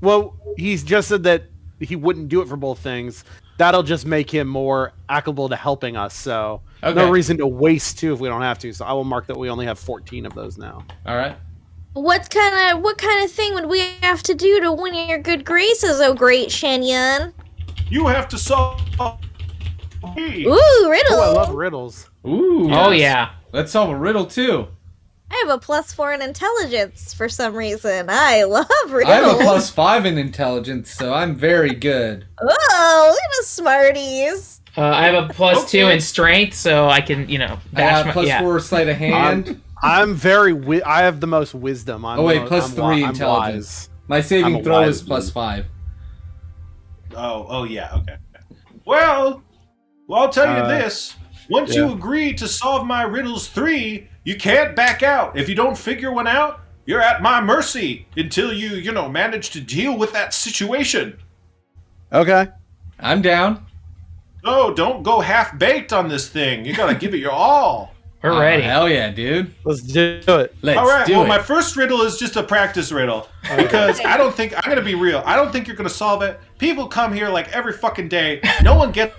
Well, he's just said that he wouldn't do it for both things. That'll just make him more applicable to helping us. So Okay. no reason to waste 2 if we don't have to. So I will mark that we only have 14 of those now. All right. What kind of thing would we have to do to win your good graces, oh great Shenyan? You have to solve me. Ooh, riddle. Oh, I love riddles. Ooh. Oh, yes. yeah. Let's solve a riddle too. I have a +4 in intelligence for some reason. I love riddles. I have a +5 in intelligence, so I'm very good. Oh, look at us smarties. I have a +2 in strength, so I can, I bash have my... Yeah. +4 sleight of hand. I'm very. I have the most wisdom. I'm Oh wait, I'm +3 I'm intelligence. wise. My I'm saving a throw wise is man. +5. Oh yeah, okay. Well, I'll tell you this. Once yeah. you agree to solve my riddles 3, you can't back out. If you don't figure one out, you're at my mercy until you manage to deal with that situation. Okay. I'm down. No, don't go half-baked on this thing. You gotta give it your all. We're ready. Hell yeah, dude. Let's do it. Let's All right, do well, it. my first riddle is just a practice riddle. Because I don't think, I'm going to be real, I don't think you're going to solve it. People come here like every fucking day. No one gets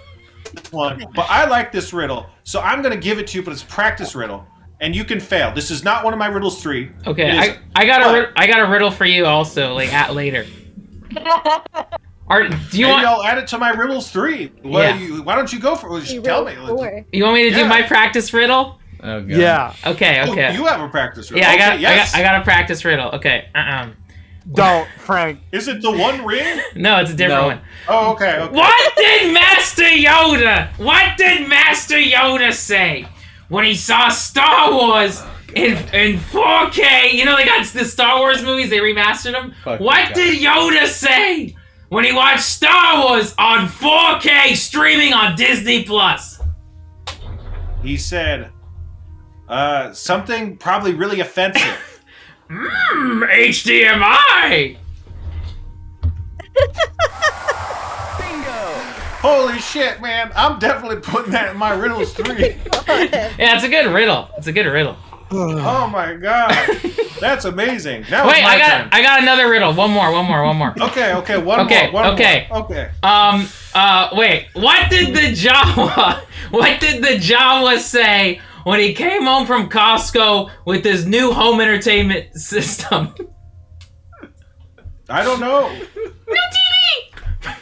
this one. But I like this riddle. So I'm going to give it to you, but it's a practice riddle. And you can fail. This is not one of my riddles 3. Okay, It is- I got a riddle for you also, like, later. Do you Maybe want... I'll add it to my riddles 3. Why don't you go for it? Just tell me. You want me to do Yeah. my practice riddle? Oh, God. Yeah. Okay. Oh, you have a practice riddle. Yeah, Okay, yes. I got a practice riddle. Okay. Don't, Frank. Is it the One Ring? No, it's a different No. one. Oh, okay. What did Master Yoda say when he saw Star Wars in 4K? You know, they got the Star Wars movies, they remastered them. Fuck What God. did Yoda say when he watched Star Wars on 4K streaming on Disney Plus? He said, something probably really offensive. HDMI. Holy shit, man. I'm definitely putting that in my riddles 3. Yeah, it's a good riddle. Oh my god. That's amazing. Now Wait, it's my turn. I got another riddle. One more. Okay, one Okay, more. okay. Okay. Wait. What did the Jawa say when he came home from Costco with his new home entertainment system? I don't know. New TV.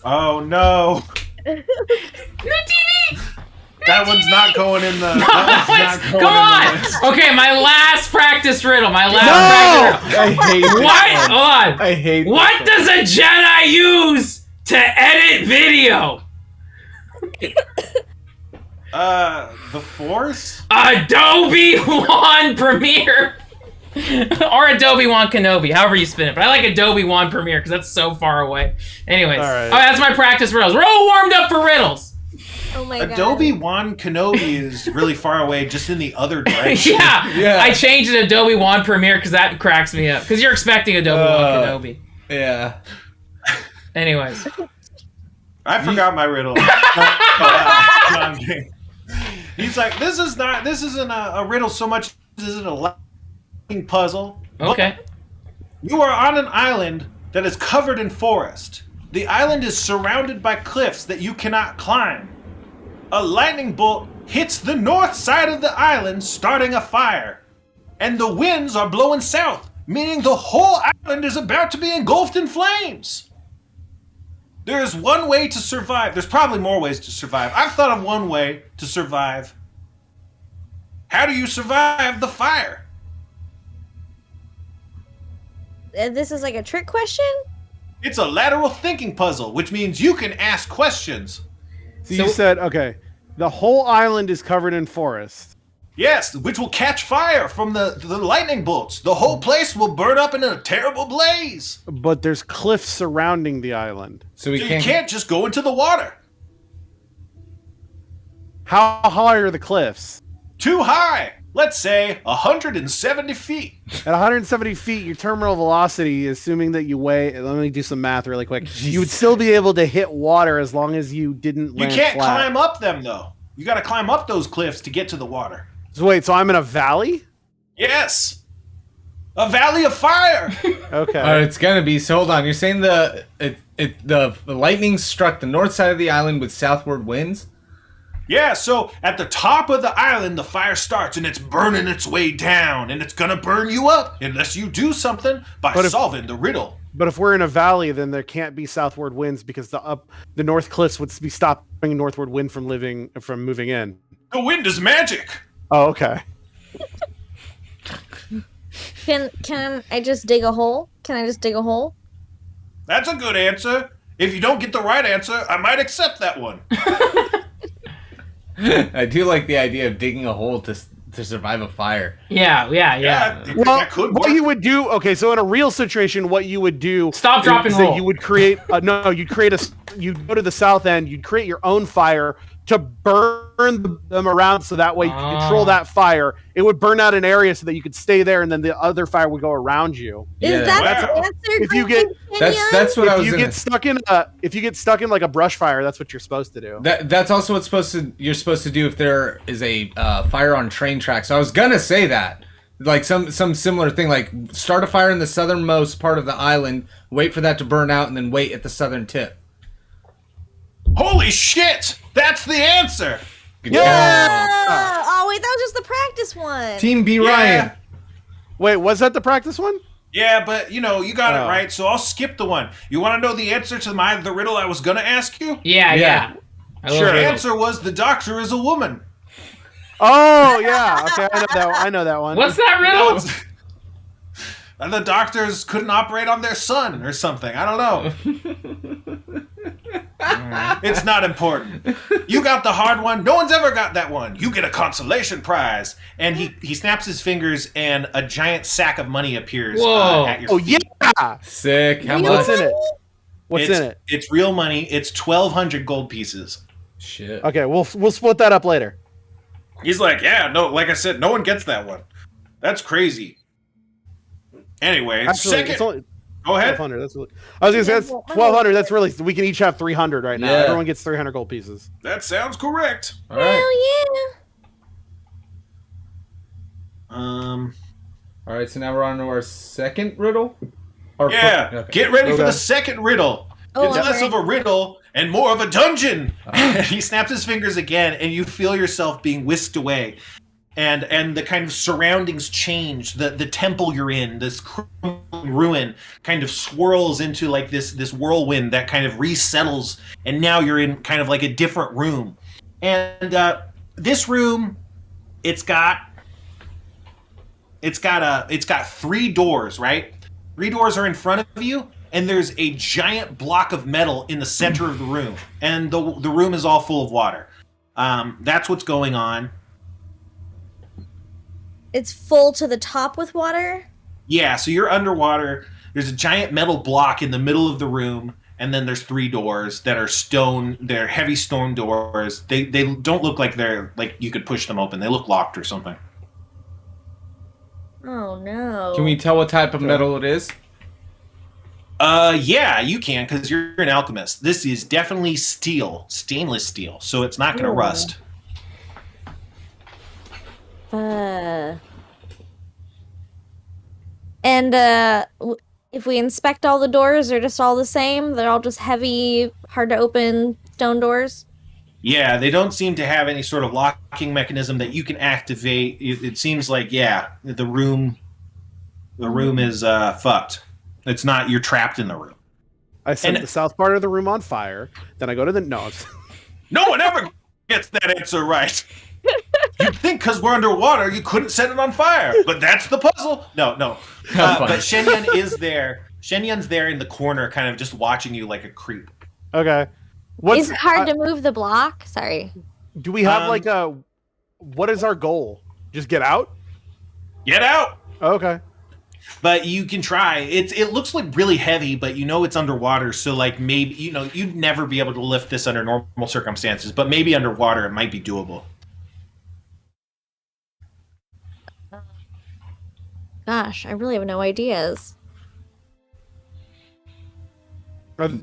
Oh no. New TV. That one's not going in the. Come on. Okay, my last practice riddle. Practice riddle. I hate this What? one. Hold on. I hate What this does a Jedi use to edit video? The Force? Adobe One Premiere. Or Adobe One Kenobi, however you spin it. But I like Adobe One Premiere because that's so far away. Anyways, All right. oh, that's my practice riddles. We're all warmed up for riddles. Oh my Adobe god. Wan Kenobi is really far away, just in the other direction. Yeah, Yeah. I changed it to Adobe One Premiere because that cracks me up. Because you're expecting Adobe One Kenobi. Yeah. Anyways. I forgot my riddle. He's like, this isn't a riddle so much as it is a lightning puzzle. Okay. You are on an island that is covered in forest. The island is surrounded by cliffs that you cannot climb. A lightning bolt hits the north side of the island, starting a fire. And the winds are blowing south, meaning the whole island is about to be engulfed in flames. There is one way to survive. There's probably more ways to survive. I've thought of one way to survive. How do you survive the fire? This is like a trick question? It's a lateral thinking puzzle, which means you can ask questions. So you said, okay, the whole island is covered in forest. Yes, which will catch fire from the lightning bolts. The whole place will burn up in a terrible blaze. But there's cliffs surrounding the island. So You can't just go into the water. How high are the cliffs? Too high. Let's say 170 feet. At 170 feet, your terminal velocity, assuming that you weigh, let me do some math really quick. You would still be able to hit water as long as you didn't land You can't flat. climb up them, though. You got to climb up those cliffs to get to the water. So wait, so I'm in a valley? Yes. A valley of fire. Okay. It's gonna be. So hold on. You're saying the lightning struck the north side of the island with southward winds? Yeah, so at the top of the island, the fire starts and it's burning its way down, and it's gonna burn you up unless you do something by solving the riddle. But if we're in a valley, then there can't be southward winds because the north cliffs would be stopping northward wind from moving in. The wind is magic. Oh, okay. Can I just dig a hole? Can I just dig a hole? That's a good answer. If you don't get the right answer, I might accept that one. I do like the idea of digging a hole to survive a fire. Yeah. Well, that could what work. you would do, okay, so in a real situation, what you would do Stop, drop, and is that roll. you would create, you'd go to the south end, you'd create your own fire to burn them around so that way you can control that fire. It would burn out an area so that you could stay there and then the other fire would go around you. Yeah. Is that Wow. the answer? If you get- That's what I was. If you get stuck in like a brush fire, that's what you're supposed to do. That's also what you're supposed to do if there is a fire on train tracks. So I was gonna say that, like some similar thing, like start a fire in the southernmost part of the island, wait for that to burn out, and then wait at the southern tip. Holy shit! That's the answer! Good Yeah. Oh wait, that was just the practice one. Team B Yeah. Ryan. Wait, was that the practice one? Yeah, but you got Oh. it right, so I'll skip the one. You want to know the answer to the riddle I was gonna ask you? Yeah. I love The riddles. answer was the doctor is a woman. Oh yeah, okay, I know that one. What's that riddle? And the doctors couldn't operate on their son or something. I don't know. It's not important. You got the hard one. No one's ever got that one. You get a consolation prize. And he snaps his fingers, and a giant sack of money appears Whoa. at your Oh feet. yeah. Sick. How Real much? What's in it? What's in it? It's real money. It's 1,200 gold pieces. Shit. Okay, we'll split that up later. He's like, yeah, no, like I said, no one gets that one. That's crazy. Anyway, Actually, second. it's only Go ahead. 1,200. That's really, I was gonna say that's 1,200. That's really we can each have 300 right now. Yeah. Everyone gets 300 gold pieces. That sounds correct. All right. Hell yeah. All right. So now we're on to our second riddle. Yeah, Okay. get ready for Okay. the second riddle. Oh, It's I'm less of a riddle and more of a dungeon. He snaps his fingers again, and you feel yourself being whisked away. And the kind of surroundings change. The temple you're in, this ruin, kind of swirls into like this whirlwind that kind of resettles, and now you're in kind of like a different room. And this room, it's got 3 doors, right? 3 doors are in front of you, and there's a giant block of metal in the center of the room, and the room is all full of water. That's what's going on. It's full to the top with water. Yeah, so you're underwater. There's a giant metal block in the middle of the room, and then there's 3 doors that are stone. They're heavy stone doors. They don't look like they're like you could push them open. They look locked or something. Oh no. Can we tell what type of metal it is? Yeah, you can, because you're an alchemist. This is definitely steel, stainless steel, so it's not going to Ooh. rust. And if we inspect all the doors, they're just all the same. They're all just heavy, hard to open stone doors. Yeah, they don't seem to have any sort of locking mechanism that you can activate. It seems like, yeah, the room is fucked. It's not, you're trapped in the room. I set the south part of the room on fire. Then I go to the north. No one ever gets that answer right. You'd think because we're underwater, you couldn't set it on fire. But that's the puzzle. No. But Shenyan is there. Shenyan's there in the corner, kind of just watching you like a creep. Okay. Is it hard to move the block? Sorry. Do we have like a... What is our goal? Just get out? Get out! Okay. But you can try. It looks like really heavy, but you know it's underwater, so like maybe, you know, you'd never be able to lift this under normal circumstances, but maybe underwater it might be doable. Gosh, I really have no ideas.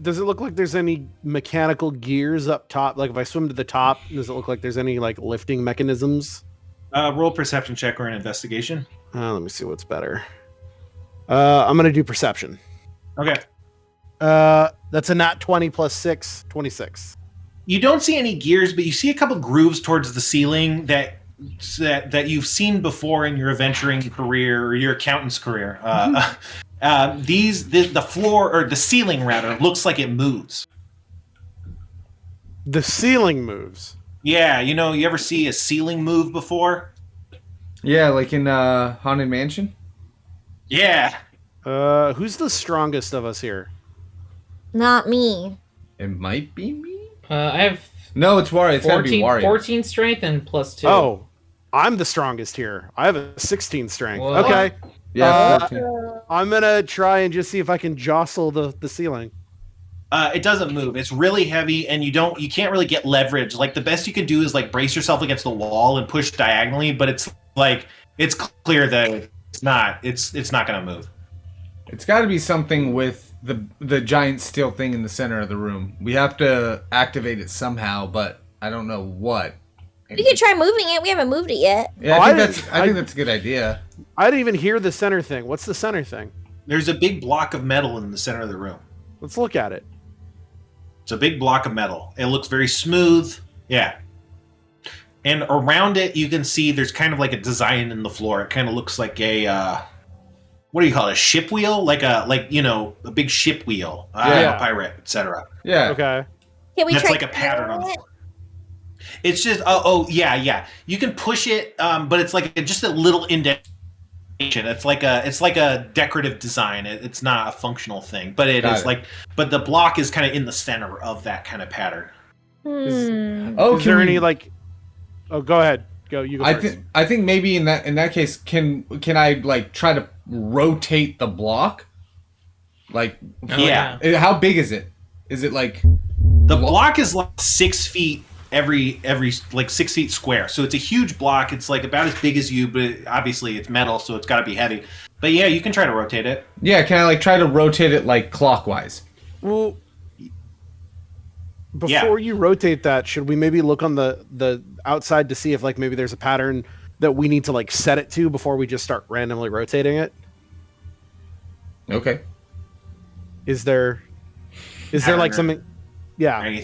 Does it look like there's any mechanical gears up top? Like if I swim to the top, does it look like there's any like lifting mechanisms? Roll perception check or an investigation. Let me see what's better. I'm going to do perception. Okay. That's a nat 20 plus 6, 26. You don't see any gears, but you see a couple grooves towards the ceiling that you've seen before in your adventuring career or your accountant's career. The floor, or the ceiling rather, looks like it moves. The ceiling moves? Yeah, you know, you ever see a ceiling move before? Yeah, like in Haunted Mansion? Yeah. Who's the strongest of us here? Not me. It might be me? I have No, it's Wario. It's gotta be Wario. 14 strength and plus 2. Oh, I'm the strongest here. I have a 16 strength. Whoa. Okay. Yeah, 14. I'm gonna try and just see if I can jostle the ceiling. It doesn't move. It's really heavy, and you can't really get leverage. Like the best you can do is like brace yourself against the wall and push diagonally, but it's clear that it's not gonna move. It's got to be something with the giant steel thing in the center of the room. We have to activate it somehow, but I don't know what. We could try moving it. We haven't moved it yet. Yeah, I think that's a good idea. I didn't even hear the center thing. What's the center thing? There's a big block of metal in the center of the room. Let's look at it. It's a big block of metal. It looks very smooth. Yeah. And around it, you can see there's kind of like a design in the floor. It kind of looks like a, what do you call it? A ship wheel? A big ship wheel. Yeah. A pirate, etc. Yeah. Okay. Can we That's try like a pattern on the it? floor. It's just, yeah. You can push it, but it's like just a little indentation. It's like a decorative design. It's not a functional thing, but but the block is kind of in the center of that kind of pattern. Is there any like? Oh, go ahead. You go first. I think maybe in that case, can I like try to rotate the block? Like, Yeah. How big is it? Is it like The block is like 6 feet every like 6 feet square, so it's a huge block. It's like about as big as you, but obviously it's metal, so it's got to be heavy. But yeah, you can try to rotate it. Yeah, can I like try to rotate it like clockwise? Well, before you rotate that, should we maybe look on the outside to see if like maybe there's a pattern that we need to like set it to before we just start randomly rotating it? Okay. Is there like something? Yeah.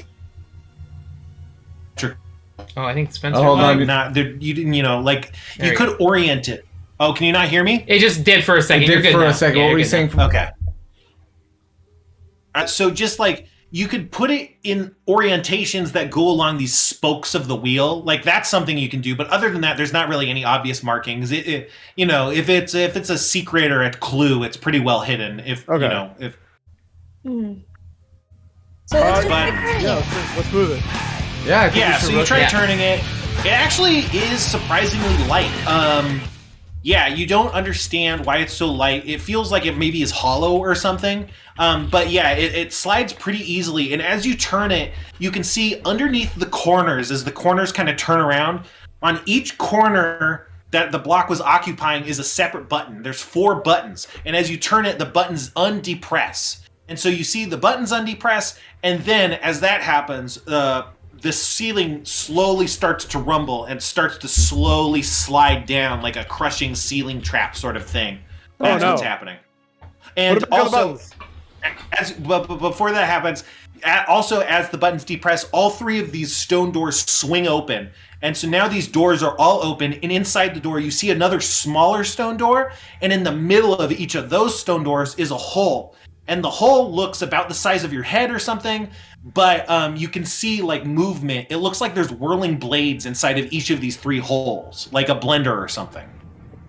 Oh, I think Spencer. Hold on. Not there. You didn't. You could orient it. Oh, can you not hear me? It just did for a second. It You're did good for now. a second. Yeah, What were you're you good saying? Okay. So just like you could put it in orientations that go along these spokes of the wheel, like that's something you can do. But other than that, there's not really any obvious markings. If it's a secret or a clue, it's pretty well hidden. So let's Let's move it. Yeah. I think Yeah, we should so you try rotate. turning it. It actually is surprisingly light. Yeah, you don't understand why it's so light. It feels like it maybe is hollow or something. But yeah, it slides pretty easily. And as you turn it, you can see underneath the corners, as the corners kind of turn around, on each corner that the block was occupying is a separate button. There's 4 buttons. And as you turn it, the buttons undepress. And so you see the buttons undepress, and then as that happens, the ceiling slowly starts to rumble and starts to slowly slide down like a crushing ceiling trap sort of thing. That's what's happening. And also, but before that happens, also as the buttons depress, all three of these stone doors swing open. And so now these doors are all open, and inside the door you see another smaller stone door, and in the middle of each of those stone doors is a hole. And the hole looks about the size of your head or something, but you can see like movement. It looks like there's whirling blades inside of each of these three holes, like a blender or something.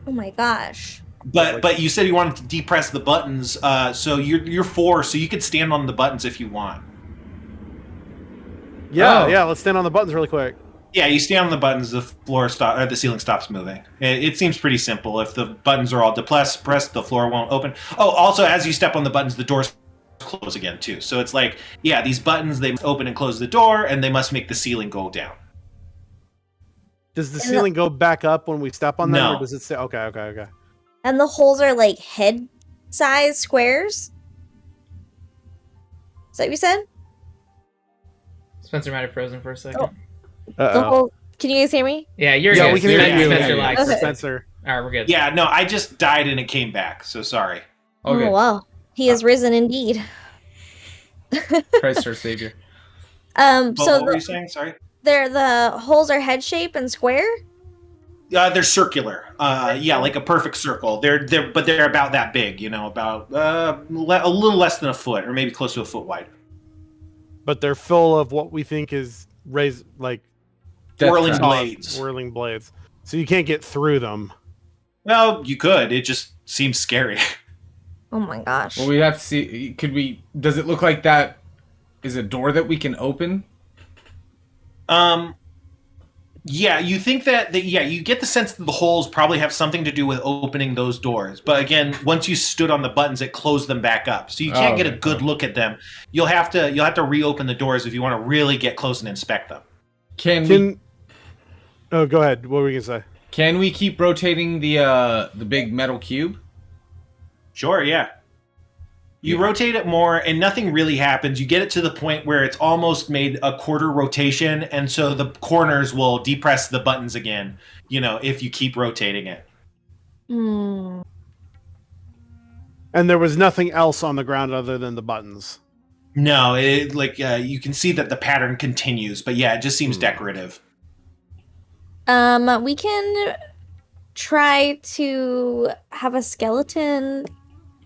Oh my gosh. But you said you wanted to depress the buttons, so you're 4, so you could stand on the buttons if you want. Yeah, let's stand on the buttons really quick. Yeah, you stand on the buttons, the ceiling stops moving. It seems pretty simple. If the buttons are all depressed, the floor won't open. Oh, also, as you step on the buttons, the doors close again, too. So it's like, yeah, these buttons, they open and close the door, and they must make the ceiling go down. Does the ceiling go back up when we step on them? No. Or does it stay? Okay. And the holes are like head-sized squares? Is that what you said? Spencer might have frozen for a second. Oh. The whole. Can you guys hear me? Yeah, you're good. We can hear you. Spencer lags. Okay. Spencer. All right, we're good. Yeah, no, I just died and it came back, so sorry. Okay. Oh wow, he has risen indeed. Christ our Savior. But So what were you saying? Sorry? the holes are head shape and square. They're circular. Yeah, like a perfect circle. They're about that big, about a little less than a foot, or maybe close to a foot wide. But they're full of what we think is Whirling blades. Whirling blades. So you can't get through them. Well, you could. It just seems scary. Oh my gosh. Well, we have to see. Does it look like that is a door that we can open? Yeah, you think that you get the sense that the holes probably have something to do with opening those doors. But again, once you stood on the buttons, it closed them back up. So you can't get a good look at them. You'll have to reopen the doors if you want to really get close and inspect them. Oh, go ahead. What were you gonna say? Can we keep rotating the big metal cube? Sure, yeah. You rotate it more, and nothing really happens. You get it to the point where it's almost made a quarter rotation, and so the corners will depress the buttons again, if you keep rotating it. Hmm. And there was nothing else on the ground other than the buttons. No, you can see that the pattern continues, but yeah, it just seems decorative. We can try to have a skeleton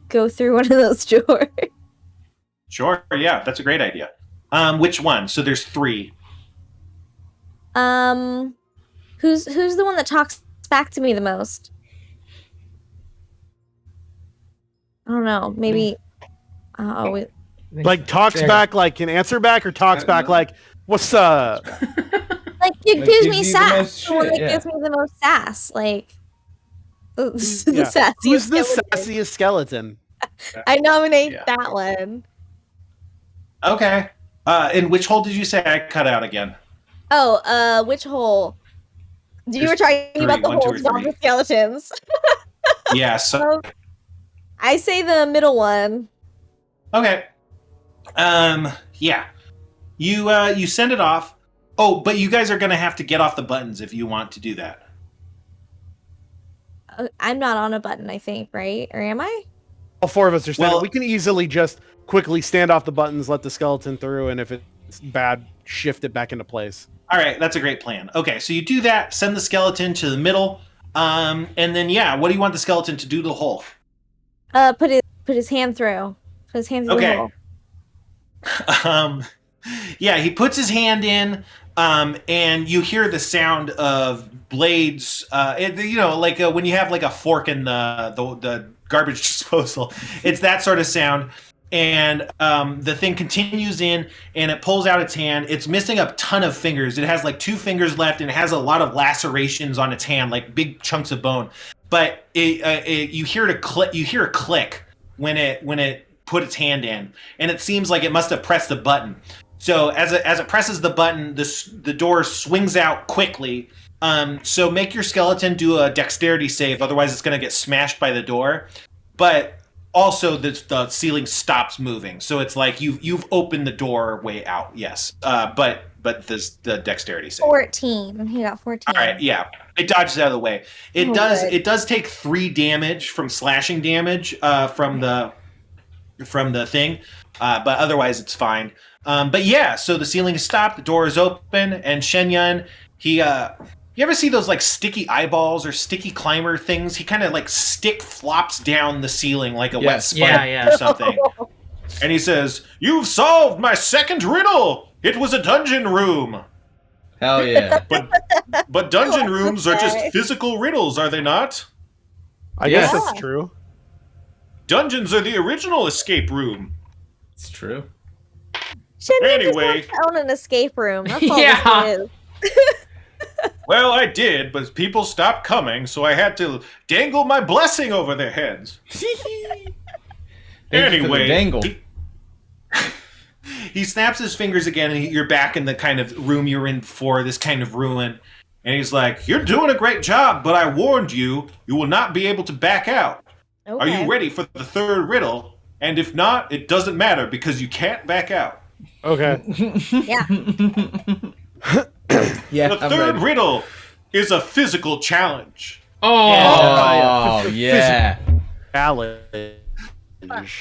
go through one of those doors. Sure, yeah, that's a great idea. Which one? So there's 3. Who's the one that talks back to me the most? I don't know. Maybe. Like talks back, like can answer back, or talks back like, "What's up?" Like it gives me you the sass. most The one shit, that gives me the most sass. Like the Yeah. sassiest. Who's the skeleton. sassiest skeleton? I nominate that one. Okay. And which hole did you say I cut out again? Oh, which hole? You were There's talking 3, about the 1, 2, or holes, not 3. the skeletons. Yeah, so I say the middle one. okay. Yeah. You send it off. Oh, but you guys are going to have to get off the buttons if you want to do that. I'm not on a button, I think, right? Or am I? All 4 of us are standing. Well- We can easily just quickly stand off the buttons, let the skeleton through, and if it's bad, shift it back into place. All right, that's a great plan. Okay, so you do that, send the skeleton to the middle, and then, yeah, what do you want the skeleton to do to the hole? Put his hand through. Put his hand through the Okay. hole. Yeah, he puts his hand in, and you hear the sound of blades. Like when you have like a fork in the garbage disposal. It's that sort of sound. And the thing continues in, and it pulls out its hand. It's missing a ton of fingers. It has like 2 fingers left, and it has a lot of lacerations on its hand, like big chunks of bone. But you hear a click when it put its hand in, and it seems like it must have pressed the button. So as it presses the button, the door swings out quickly. So make your skeleton do a dexterity save, otherwise it's going to get smashed by the door. But also the ceiling stops moving, so it's like you've opened the doorway out. Yes, but the dexterity save. 14. He got 14. All right, yeah, it dodges out of the way. It Oh, does. good. It does take 3 damage from slashing damage from the thing, but otherwise it's fine. But yeah, so the ceiling is stopped, the door is open, and Shenyan, he you ever see those like sticky eyeballs or sticky climber things? He kind of like stick flops down the ceiling like a wet sponge or something. And he says, "You've solved my second riddle. It was a dungeon room." Hell yeah. But dungeon rooms are just physical riddles, are they not? I guess Yeah. that's true. Dungeons are the original escape room. It's true. Shenyan Anyway. just wants to own an escape room. That's all Yeah. this is. Well, I did, but people stopped coming, so I had to dangle my blessing over their heads. Thank you for the Anyway, dangle. he snaps his fingers again, and you're back in the kind of room you're in before, this kind of ruin. And he's like, "You're doing a great job, but I warned you, you will not be able to back out. Are Okay. you ready for the third riddle? And if not, it doesn't matter, because you can't back out. Okay. Yeah. Yeah, The I'm third ready. riddle is a physical challenge." Oh, yeah. Challenge.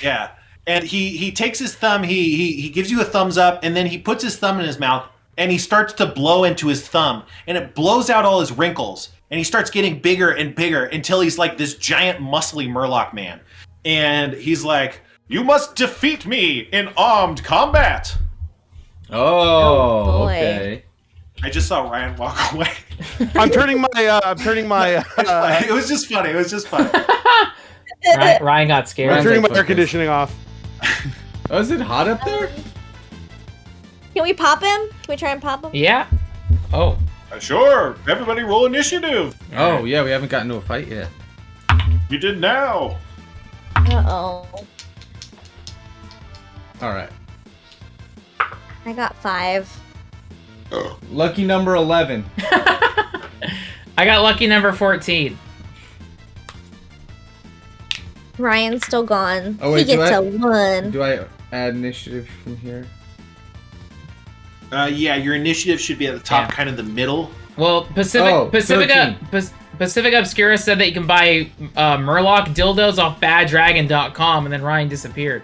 Yeah. And he takes his thumb, he gives you a thumbs up, and then he puts his thumb in his mouth, and he starts to blow into his thumb, and it blows out all his wrinkles, and he starts getting bigger and bigger until he's like this giant muscly Murloc man. And he's like, "You must defeat me in armed combat." Oh, boy. okay. I just saw Ryan walk away. I'm turning my. It was just funny. It was just funny. Ryan got scared. I'm turning my Focus. air conditioning off. Oh, is it hot up there? Can we pop him? Can we try and pop him? Yeah. Oh. Sure. Everybody roll initiative. Oh, yeah, we haven't gotten to a fight yet. You did now. Uh-oh. All right. I got 5. Lucky number 11. I got lucky number 14. Ryan's still gone. Oh, wait, he do gets I- a 1. Do I add initiative from here? Yeah, your initiative should be at the top, Yeah. kind of the middle. Well, Pacifica 13. Obscura said that you can buy Murloc dildos off baddragon.com, and then Ryan disappeared.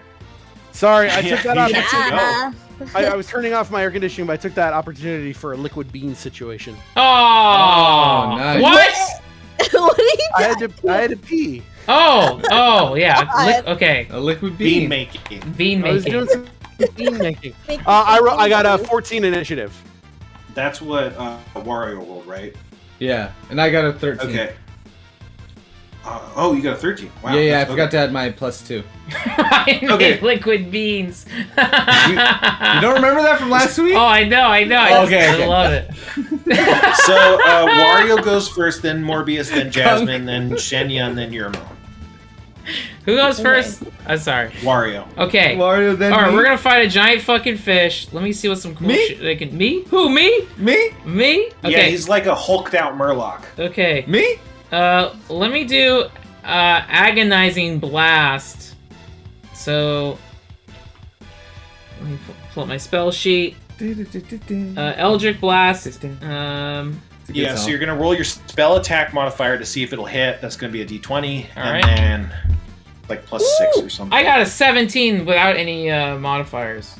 Sorry, I took that Yeah. opportunity. Yeah. I was turning off my air conditioning, but I took that opportunity for a liquid bean situation. Oh, nice. What? What are you I had to pee. Oh, yeah. Okay, A liquid Bean bean. making. bean I was making. doing some bean making. Make I got a 14 initiative. That's what Wario rolled, right? Yeah, and I got a 13. Okay. Oh, you got a 13. Wow. Yeah, I that's- forgot to add my +2. Ryan Okay. made liquid beans. You don't remember that from last week? Oh, I know. I Okay. love it. So Wario goes first, then Morbius, then Jasmine, then Shenyan, then Yermo. Who goes first? I'm sorry. Wario. Okay. Wario, then All right, me? we're gonna fight a giant fucking fish. Let me see what some cool Me? shit they can. Me? Who? Me? Me? Me? Yeah, Okay. he's like a hulked out Murloc. Okay. Me? Let me do agonizing blast. So let me pull up my spell sheet. Eldritch blast. It's a good Yeah, so song. you're gonna roll your spell attack modifier to see if it'll hit. That's gonna be a D20, All and right. then like +6 or something. I got a 17 without any modifiers.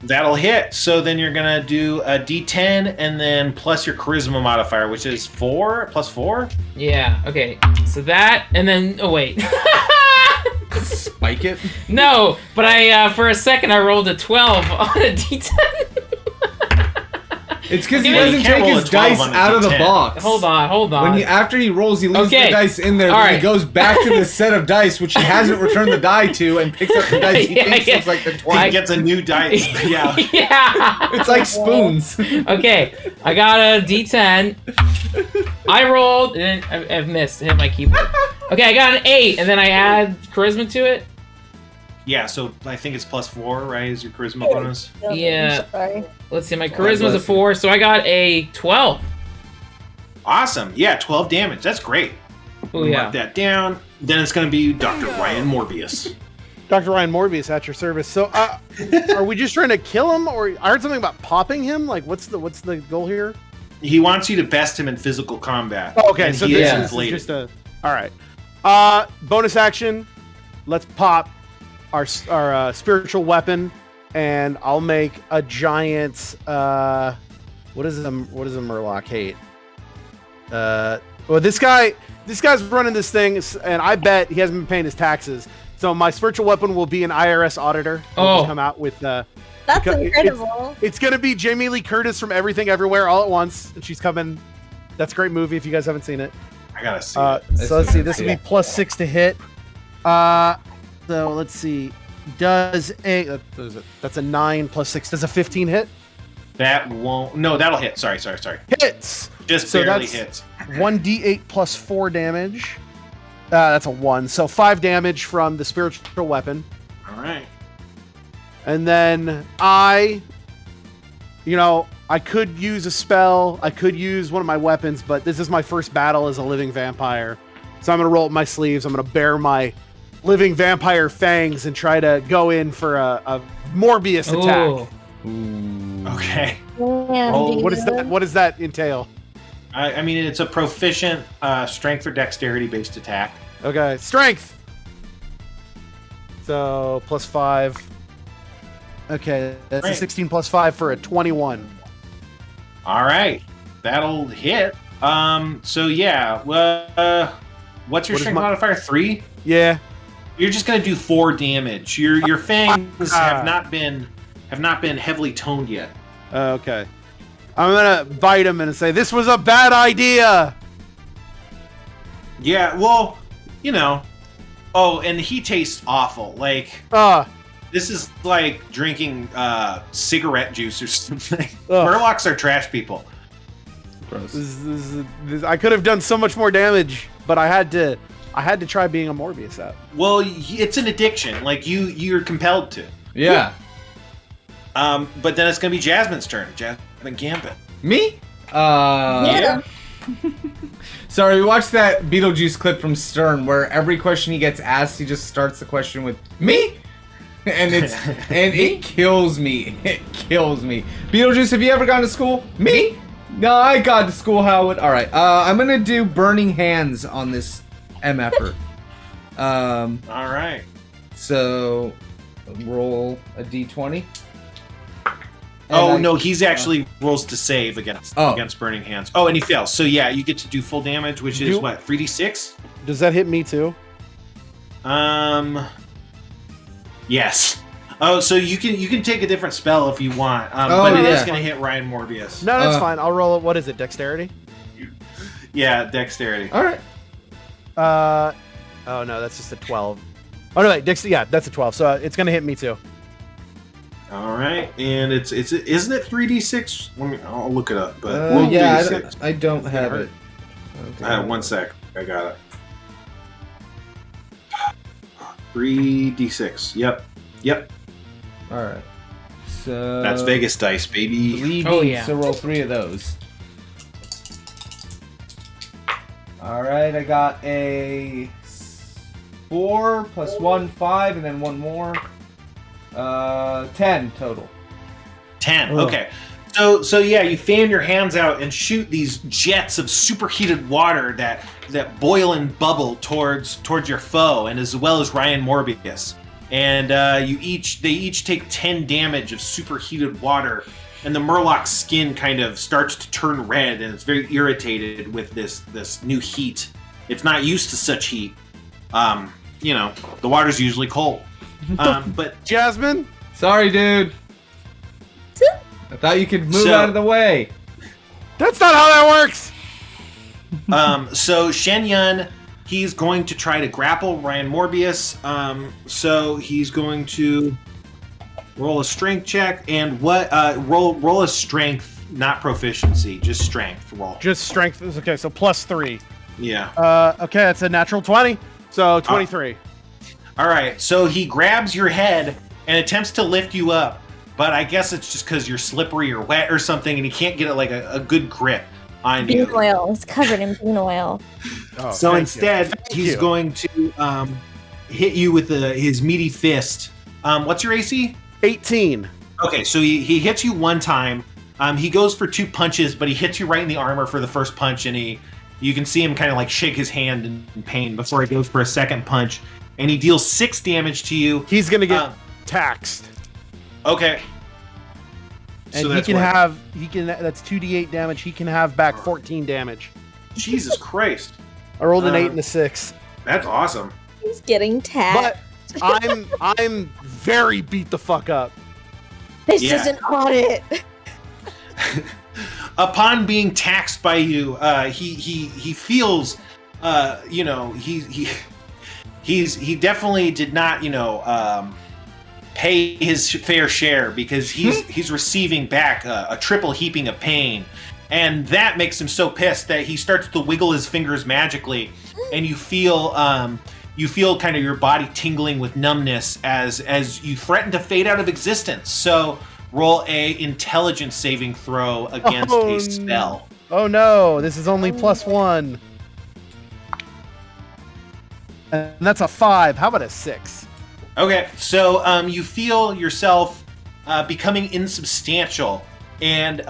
That'll hit. So then you're gonna do a D10 and then plus your charisma modifier, which is 4 +4. Yeah. Okay. So that, and then wait. Spike it? No, but I for a second I rolled a 12 on a D10. It's because he Well, you doesn't can't take roll his a 12 dice on a out of the D10. box. Hold on. When after he rolls, he leaves Okay. the dice in there. All Then he right. goes back to the set of dice, which he hasn't returned the die to, and picks up the dice he Yeah, thinks yeah. looks like the He 20. gets a new dice. Yeah. Yeah. It's like spoons. Okay, I got a D10. I rolled, and then I've missed. I hit my keyboard. Okay, I got an 8, and then I add charisma to it. Yeah, so I think it's +4, right? Is your charisma bonus? Yeah. Sorry. Let's see, my charisma's a 4, so I got a 12. Awesome. Yeah, 12 damage. That's great. Oh yeah. Mark that down. Then it's going to be Dr. Ryan Morbius. Dr. Ryan Morbius at your service. So, are we just trying to kill him, or I heard something about popping him? Like, what's the goal here? He wants you to best him in physical combat. Oh, okay, and so he this is is inflated. just a. All right. Bonus action. Let's pop our spiritual weapon, and I'll make a giant. What does a Murloc hate? Well, this guy's running this thing, and I bet he hasn't been paying his taxes. So my spiritual weapon will be an IRS auditor. He'll just come out with. That's because incredible. It's gonna be Jamie Lee Curtis from Everything Everywhere All at Once, and she's coming. That's a great movie if you guys haven't seen it. I gotta see it. So let's see. This will be +6 to hit. So let's see. That's a 9 +6. Does a 15 hit? That won't. No, that'll hit. Sorry. Hits. Just So barely that's- hits. 1d8 +4 damage. That's a 1. So 5 damage from the spiritual weapon. All right. And then I could use a spell. I could use one of my weapons, but this is my first battle as a living vampire. So I'm going to roll up my sleeves. I'm going to bare my living vampire fangs and try to go in for a Morbius attack. Ooh. Okay. Damn, Oh, dude. What does that entail? I mean, it's a proficient strength or dexterity based attack. Okay, strength. So +5. Okay, that's a Great. 16 +5 for a 21. All right, that'll hit. So yeah, what's your What is strength my- modifier? 3. Yeah. You're just gonna do 4 damage. Your fangs have not been heavily toned yet. Okay. I'm gonna bite him and say, "This was a bad idea." Yeah, well, Oh, and he tastes awful. Like this is like drinking cigarette juice or something. Murlocs are trash people. Gross. I could have done so much more damage, but I had to try being a Morbius out. Well, it's an addiction. Like you're compelled to. Yeah. But then it's gonna be Jasmine's turn. Jasmine Gambit. Me? Yeah. Sorry, we watched that Beetlejuice clip from Stern where every question he gets asked, he just starts the question with me, and it kills me. It kills me. Beetlejuice, have you ever gone to school? Me? No, I got to school, Howard. All right, I'm gonna do burning hands on this MFer. All right. So roll a d20. Oh no, he's actually rolls to save against burning hands. Oh, and he fails. So yeah, you get to do full damage, which is what, 3d6? Does that hit me too? Yes. Oh, so you can take a different spell if you want, but it is going to hit Ryan Morbius. No, that's fine. I'll roll it. What is it? Dexterity? Yeah, dexterity. All right. Oh no, that's just a 12. Oh no, wait, yeah, that's a 12. So it's gonna hit me too. All right, and it's isn't it 3d6? I'll look it up. But I don't have it. Okay. 1 sec. I got it. 3d6. Yep. All right. So That's Vegas dice, baby. 3D, Oh, yeah. So roll 3 of those. All right, I got a 4 + 1, 5, and then 1 more. 10 total. 10. Okay. So yeah, you fan your hands out and shoot these jets of superheated water that boil and bubble towards your foe, and as well as Ryan Morbius. And they each take 10 damage of superheated water, and the Murloc's skin kind of starts to turn red, and it's very irritated with this new heat. It's not used to such heat. The water's usually cold. But Jasmine? Sorry, dude. I thought you could move out of the way. That's not how that works! So Shenyan, he's going to try to grapple Ryan Morbius. So he's going to roll a strength check, and roll a strength, not proficiency, just strength roll. Just strength. Okay, so +3. Yeah. Okay, that's a natural 20. So 23. All right. So he grabs your head and attempts to lift you up, but I guess it's just because you're slippery or wet or something, and he can't get like a good grip on you. Bean oil. It's covered in bean oil. So instead, he's going to hit you with his meaty fist. What's your AC? 18. Okay, so he hits you one time. He goes for 2 punches, but he hits you right in the armor for the first punch, and you can see him kind of like shake his hand in pain before he goes for a second punch, and he deals 6 damage to you. He's gonna get taxed. Okay. And So that's 2d8 damage. He can have back 14 damage. Jesus Christ. I rolled an 8 and a 6. That's awesome. He's getting tagged. But I'm very beat the fuck up. This Yeah. is an audit. Upon being taxed by you, he feels, he definitely did not, pay his fair share because he's receiving back a triple heaping of pain, and that makes him so pissed that he starts to wiggle his fingers magically, and you feel kind of your body tingling with numbness as you threaten to fade out of existence. So roll a intelligence saving throw against a spell. Oh no, this is only +1. And that's a 5. How about a 6? Okay, so you feel yourself becoming insubstantial, and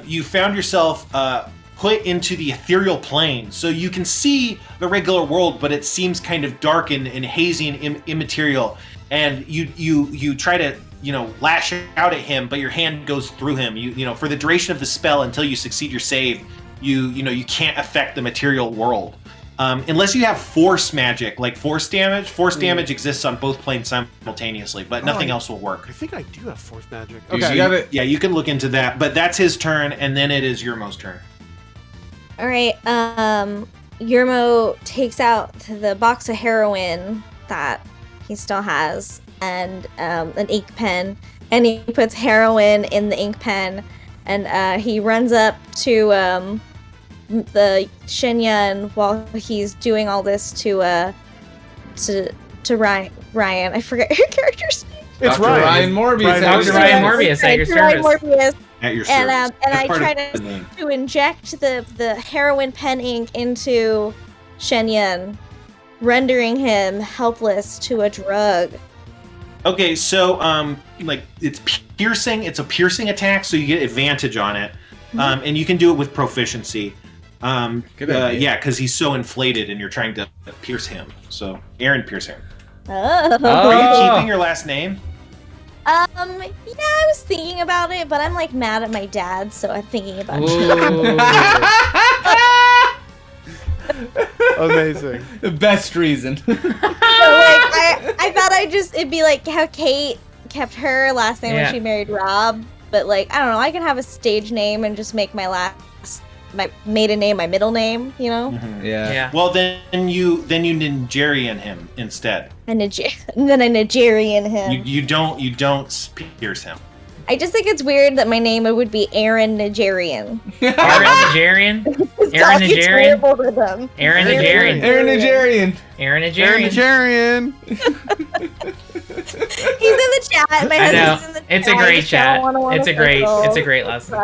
you found yourself put into the ethereal plane. So you can see the regular world, but it seems kind of dark and hazy and immaterial. And you try to lash out at him, but your hand goes through him. You for the duration of the spell until you succeed your save, you can't affect the material world. Unless you have force magic, like force damage. Force damage exists on both planes simultaneously, but nothing else will work. I think I do have force magic. Okay. Yeah, you can look into that, but that's his turn, and then it is Yermo's turn. All right. Yermo takes out the box of heroin that he still has and an ink pen, and he puts heroin in the ink pen, and he runs up to the Shenyan while he's doing all this to Ryan. I forget your character's name. It's Dr. Ryan Morbius. Dr. Ryan Morbius at your Ryan service. Morbius. At your And service. and That's I part try of the name. to inject the heroin pen ink into Shenyan, rendering him helpless to a drug. Okay, so it's piercing. It's a piercing attack, so you get advantage on it, and you can do it with proficiency. Good idea. Yeah, because he's so inflated, and you're trying to pierce him. So, Aaron, pierce him. Oh. Are you keeping your last name? Yeah, I was thinking about it, but I'm like mad at my dad, so I'm thinking about it. Amazing. The best reason. So, like, I thought it'd be like how Kate kept her last name Yeah. when she married Rob, but like, I don't know, I can have a stage name and just make my maiden name my middle name, Yeah. Yeah. Well, then you Nigerian him instead. And then a Nigerian him. You don't pierce him. I just think it's weird that my name would be Aaron Nigerian. Aaron Nigerian. Aaron It's Nigerian. terrible rhythm. Aaron Nigerian. Aaron Nigerian. Aaron Aaron Nigerian. Nigerian. He's in the chat. My I know. husband's in the chat. It's a great chat. It's a great lesson.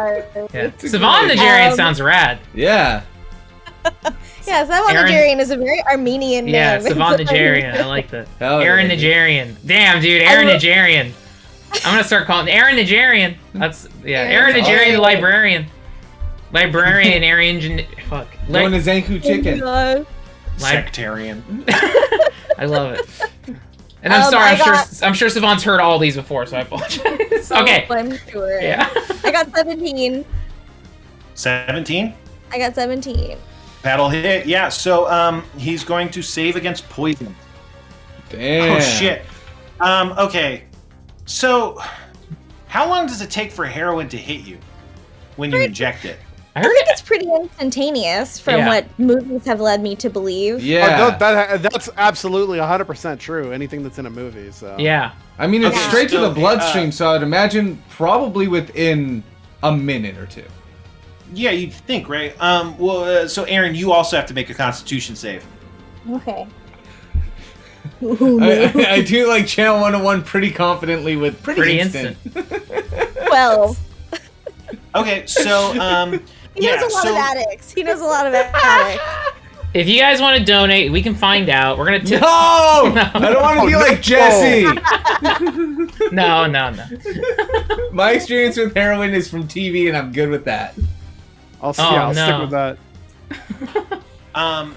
Yeah. Savon Nigerian sounds rad. Yeah. Yeah, Savon Aaron- Nigerian is a very Armenian name. Yeah, Savon Nigerian. I like that. Hell yeah, Aaron dude. Nigerian. Damn, dude, Aaron Nigerian. I'm gonna start calling Aaron Nigerian. That's Aaron Nigerian, the librarian. Librarian, Aaron. Fuck. Going to Zanku Chicken. Sectarian. I love it. And I'm sorry. I'm sure Savon's heard all these before, so I apologize. Okay. I'm sure. Yeah. I got 17. 17. I got 17. That'll hit. Yeah. So he's going to save against poison. Damn. Oh shit. Okay. So, how long does it take for heroin to hit you when you inject it? I I heard think it. it's pretty instantaneous from Yeah. what movies have led me to believe. Yeah. That's absolutely 100% true. Anything that's in a movie. So Yeah. I mean, it's Okay, straight to so, the bloodstream, so I'd imagine probably within a minute or two. Yeah, you'd think, right? So Aaron, you also have to make a Constitution save. Okay. I do like Channel 101 pretty confidently with pretty instant. 12. Okay, so He knows a lot of addicts. He knows a lot of addicts. If you guys want to donate, we can find out. We're gonna No! I don't want to be like Jesse. No. My experience with heroin is from TV, and I'm good with that. I'll no. stick with that.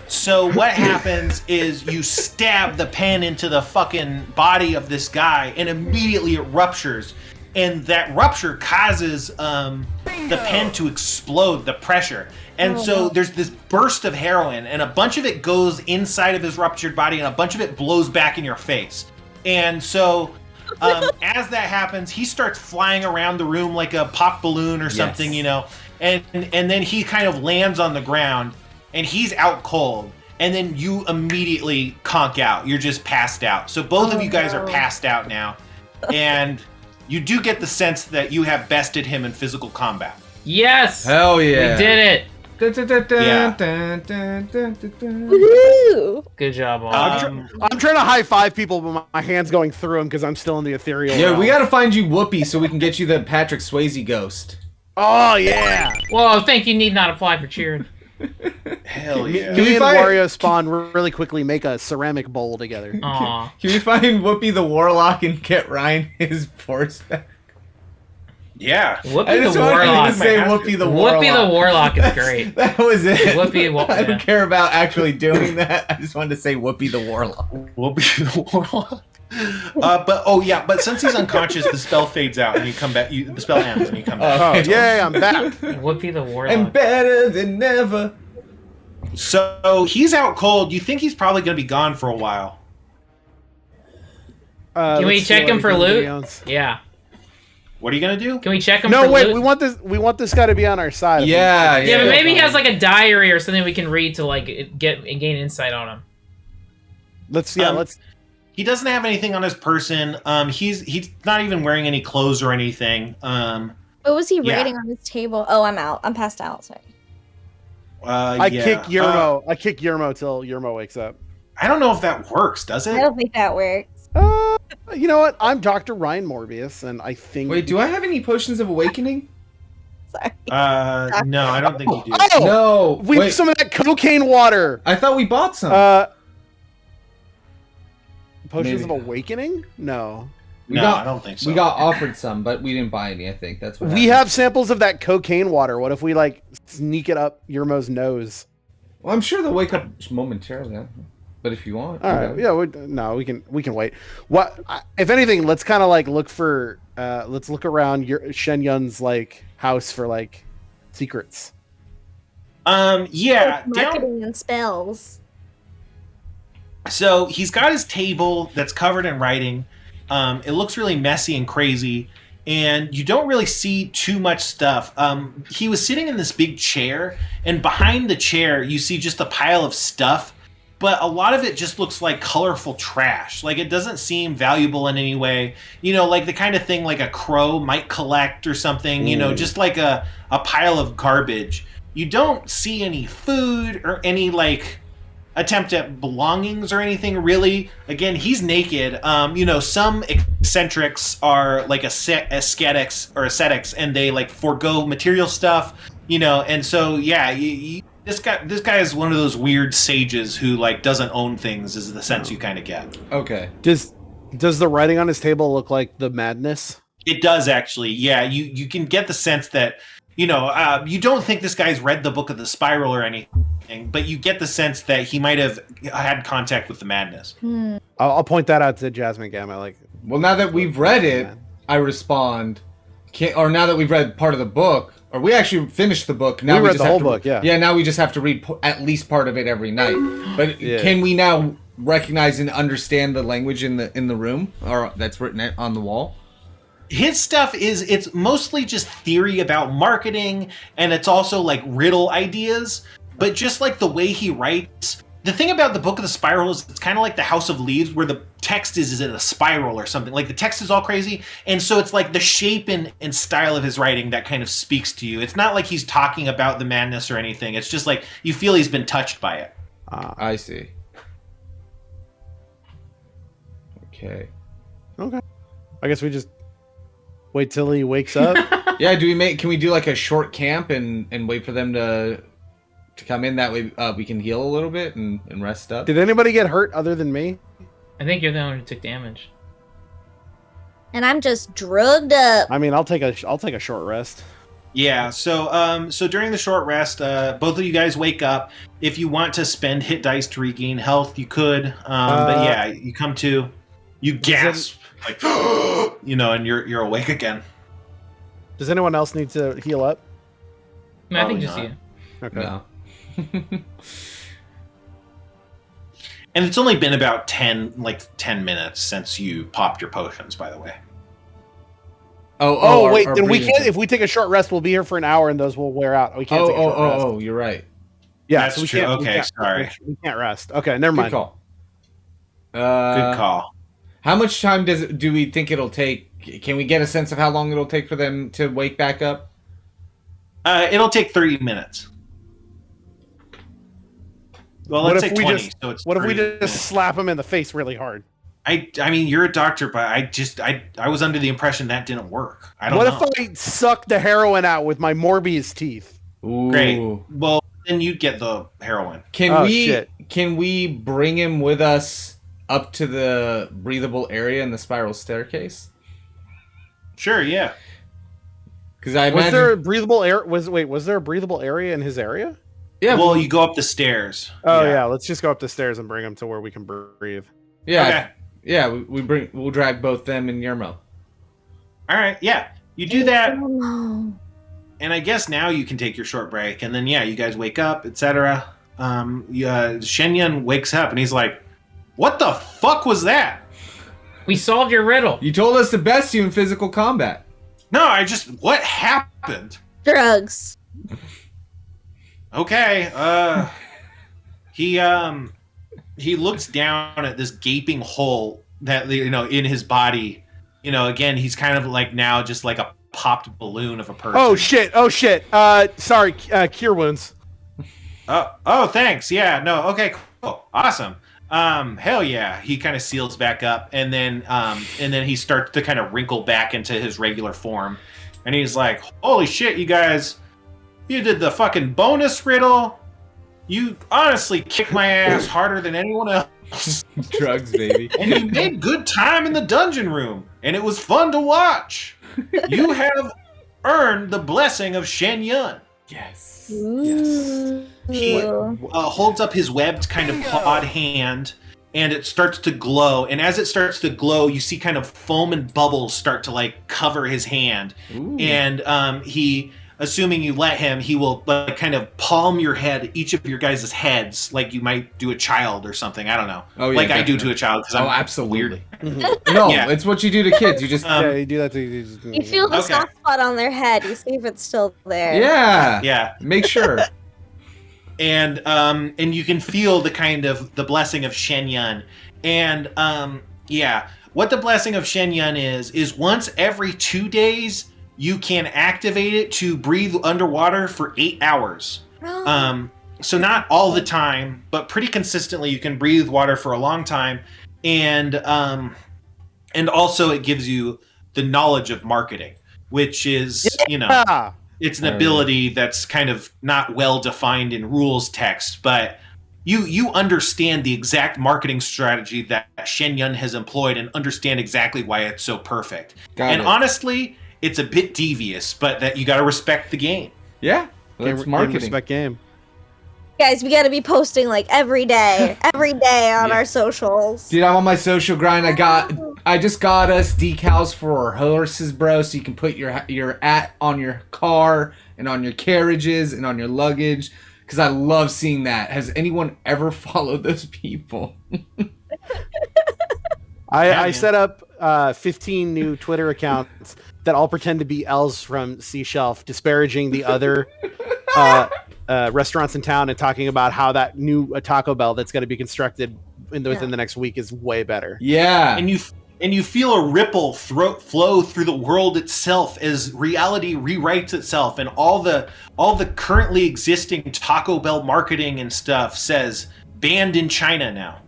So what happens is you stab the pen into the fucking body of this guy, and immediately it ruptures. And that rupture causes the pen to explode, the pressure. And so there's this burst of heroin, and a bunch of it goes inside of his ruptured body, and a bunch of it blows back in your face. And so as that happens, he starts flying around the room like a pop balloon or something, you know. And then he kind of lands on the ground, and he's out cold. And then you immediately conk out. You're just passed out. So both of you guys are passed out now. And you do get the sense that you have bested him in physical combat. Yes. Hell yeah. We did it. Woohoo! Good job, all. I'm trying to high five people, but my hand's going through them because I'm still in the ethereal. Yeah, realm. we gotta find you Whoopi so we can get you the Patrick Swayze ghost. Oh yeah. Whoa, thank you. Need not apply for cheering. Hell yeah. Me and find- Wario Spawn really quickly make a ceramic bowl together. Aw. Can we find Whoopi the Warlock and get Ryan his force back? Yeah. Whoopi I just the wanted Warlock. to say Whoopi the Warlock. Whoopi the Warlock is great. That was it. Whoopi I don't yeah. care about actually doing that. I just wanted to say Whoopi the Warlock. We'll be the warlock. But since he's unconscious, the spell fades out and you come back. The spell ends and you come back. Oh yeah, I'm back. Whoopi the Warlock. And better than ever. So he's out cold. You think he's probably going to be gone for a while. Can we let's see check what him for anybody loot? else- Yeah. What are you going to do? Can we check him No, for wait. loot? We want this guy to be on our side. Yeah, Yeah, but maybe he has like a diary or something we can read to like gain insight on him. Let's. He doesn't have anything on his person. He's not even wearing any clothes or anything. What was he Yeah. writing on his table? Oh, I'm out. I'm passed out. Sorry. I kick Yermo. I kick Yermo till Yermo wakes up. I don't know if that works. Does I it? don't think that works. You know what? I'm Dr. Ryan Morbius, and I think. Wait, do I have any potions of awakening? Sorry. No, I don't think you do. Oh, No. we have Wait, some of that cocaine water. I thought we bought some. Potions Maybe. of awakening? No. No, got- I don't think so. We got offered some, but we didn't buy any, I think. That's what We happened. have samples of that cocaine water. What if we like sneak it up Yermo's nose? Well, I'm sure they'll wake up momentarily. I don't know. But if you want. All right. Yeah. We can wait. If anything, let's kind of like look for. Let's look around Shenyun's like house for like secrets. Yeah. Down, Marketing and spells. so he's got his table that's covered in writing. It looks really messy and crazy, and you don't really see too much stuff. He was sitting in this big chair, and behind the chair, you see just a pile of stuff, but a lot of it just looks like colorful trash. Like, it doesn't seem valuable in any way. You know, like the kind of thing like a crow might collect or something, you know, just like a pile of garbage. You don't see any food or any, like, attempt at belongings or anything, really. Again, he's naked. You know, some eccentrics are like ascetics, and they like forego material stuff, you know, and so yeah, this guy is one of those weird sages who like doesn't own things, is the sense you kind of get. Okay. Does the writing on his table look like the madness? It does, actually. Yeah, you can get the sense that, you know, you don't think this guy's read the Book of the Spiral or anything, but you get the sense that he might have had contact with the madness. I'll point that out to Jasmine Gamma. Like, Well, now that we've read it, I respond. Or now that we've read part of the book, or we actually finished the book. Now We read just the have whole to- book, yeah. Yeah, now we just have to read at least part of it every night. But Yeah. can we now recognize and understand the language in the room, or that's written on the wall? His stuff it's mostly just theory about marketing, and it's also like riddle ideas, but just like the way he writes. The thing about the Book of the Spiral is it's kind of like the House of Leaves, where the text is in a spiral or something. Like the text is all crazy, and so it's like the shape and style of his writing that kind of speaks to you. It's not like he's talking about the madness or anything. It's just like you feel he's been touched by it. I see. Okay. I guess we just wait till he wakes up. Yeah, can we do like a short camp and wait for them to to come in. That way we can heal a little bit and rest up. Did anybody get hurt other than me? I think you're the one who took damage. And I'm just drugged up. I mean, I'll take a short rest. Yeah, so during the short rest, both of you guys wake up. If you want to spend hit dice to regain health, you could. But yeah, you come to, you gasp, like, and you're awake again. Does anyone else need to heal up? I think Probably just not. you. Okay. No. And it's only been about 10 minutes since you popped your potions, by the way. Oh, wait, our then we breathing can't. If we take a short rest, we'll be here for an hour, and those will wear out. We can't take a short rest. Oh, you're right. Yeah, That's so we true. can't. Okay, sorry. We can't rest. Okay, never Good mind. call. Good call. How much time do we think it'll take? Can we get a sense of how long it'll take for them to wake back up? It'll take 30 minutes. Well, let's say 20. So it's What if we 30 just minutes. slap him in the face really hard? I mean, you're a doctor, but I was under the impression that didn't work. I don't What know. if I suck the heroin out with my Morbius teeth? Ooh. Great. Well, then you'd get the heroin. Can we bring him with us up to the breathable area in the spiral staircase? Sure, yeah. Because I Was imagine. there a breathable air? Was there a breathable area in his area? Yeah. Well, you go up the stairs. Oh yeah. Let's just go up the stairs and bring him to where we can breathe. Yeah. Okay. Yeah. We'll drag both them and Yermo. All right, yeah. You do that, Oh, and I guess now you can take your short break, and then yeah, you guys wake up, etc. Shenyan wakes up, and he's like, "What the fuck was that?" We solved your riddle. You told us to best you in physical combat. No, what happened? drugs. Okay, he looks down at this gaping hole that in his body. Again, he's kind of like now just like a popped balloon of a person. Oh shit! Sorry. Cure wounds. Oh, thanks. Yeah, no, okay, cool. Awesome. Hell yeah. He kind of seals back up, and then he starts to kind of wrinkle back into his regular form. And he's like, "Holy shit, you guys. You did the fucking bonus riddle. You honestly kicked my ass harder than anyone else. Drugs, baby. And you made good time in the dungeon room, and it was fun to watch. You have earned the blessing of Shenyan." Yes. Ooh. He holds up his webbed kind of clawed hand, and it starts to glow. And as it starts to glow, you see kind of foam and bubbles start to like cover his hand. Ooh. And he, assuming you let him, he will like kind of palm your head, each of your guys' heads, like you might do a child or something. I don't know. Oh, yeah, like I do definitely. to a child because I'm absolutely. weird. No, Yeah. it's what you do to kids. You just Yeah, you do that to You feel the Okay. soft spot on their head. You see if it's still there. yeah. Yeah. Make sure. And you can feel the kind of the blessing of Shenyan. And what the blessing of Shenyan is once every 2 days you can activate it to breathe underwater for 8 hours. So not all the time, but pretty consistently you can breathe water for a long time. And also it gives you the knowledge of marketing, which is it's an ability that's kind of not well defined in rules text, but you understand the exact marketing strategy that Shenyan has employed and understand exactly why it's so perfect. Got it. Honestly, it's a bit devious, but that you got to respect the game. Yeah. That's marketing. Respect game. Guys, we gotta be posting like every day on our socials. Dude, I'm on my social grind. I just got us decals for our horses, bro, so you can put your at on your car and on your carriages and on your luggage. Because I love seeing that. Has anyone ever followed those people? I set up 15 new Twitter accounts that all pretend to be elves from Seashelf, disparaging the other restaurants in town and talking about how that new Taco Bell that's going to be constructed within the next week is way better. Yeah. And you feel a ripple flow through the world itself as reality rewrites itself, and all the currently existing Taco Bell marketing and stuff says banned in China now.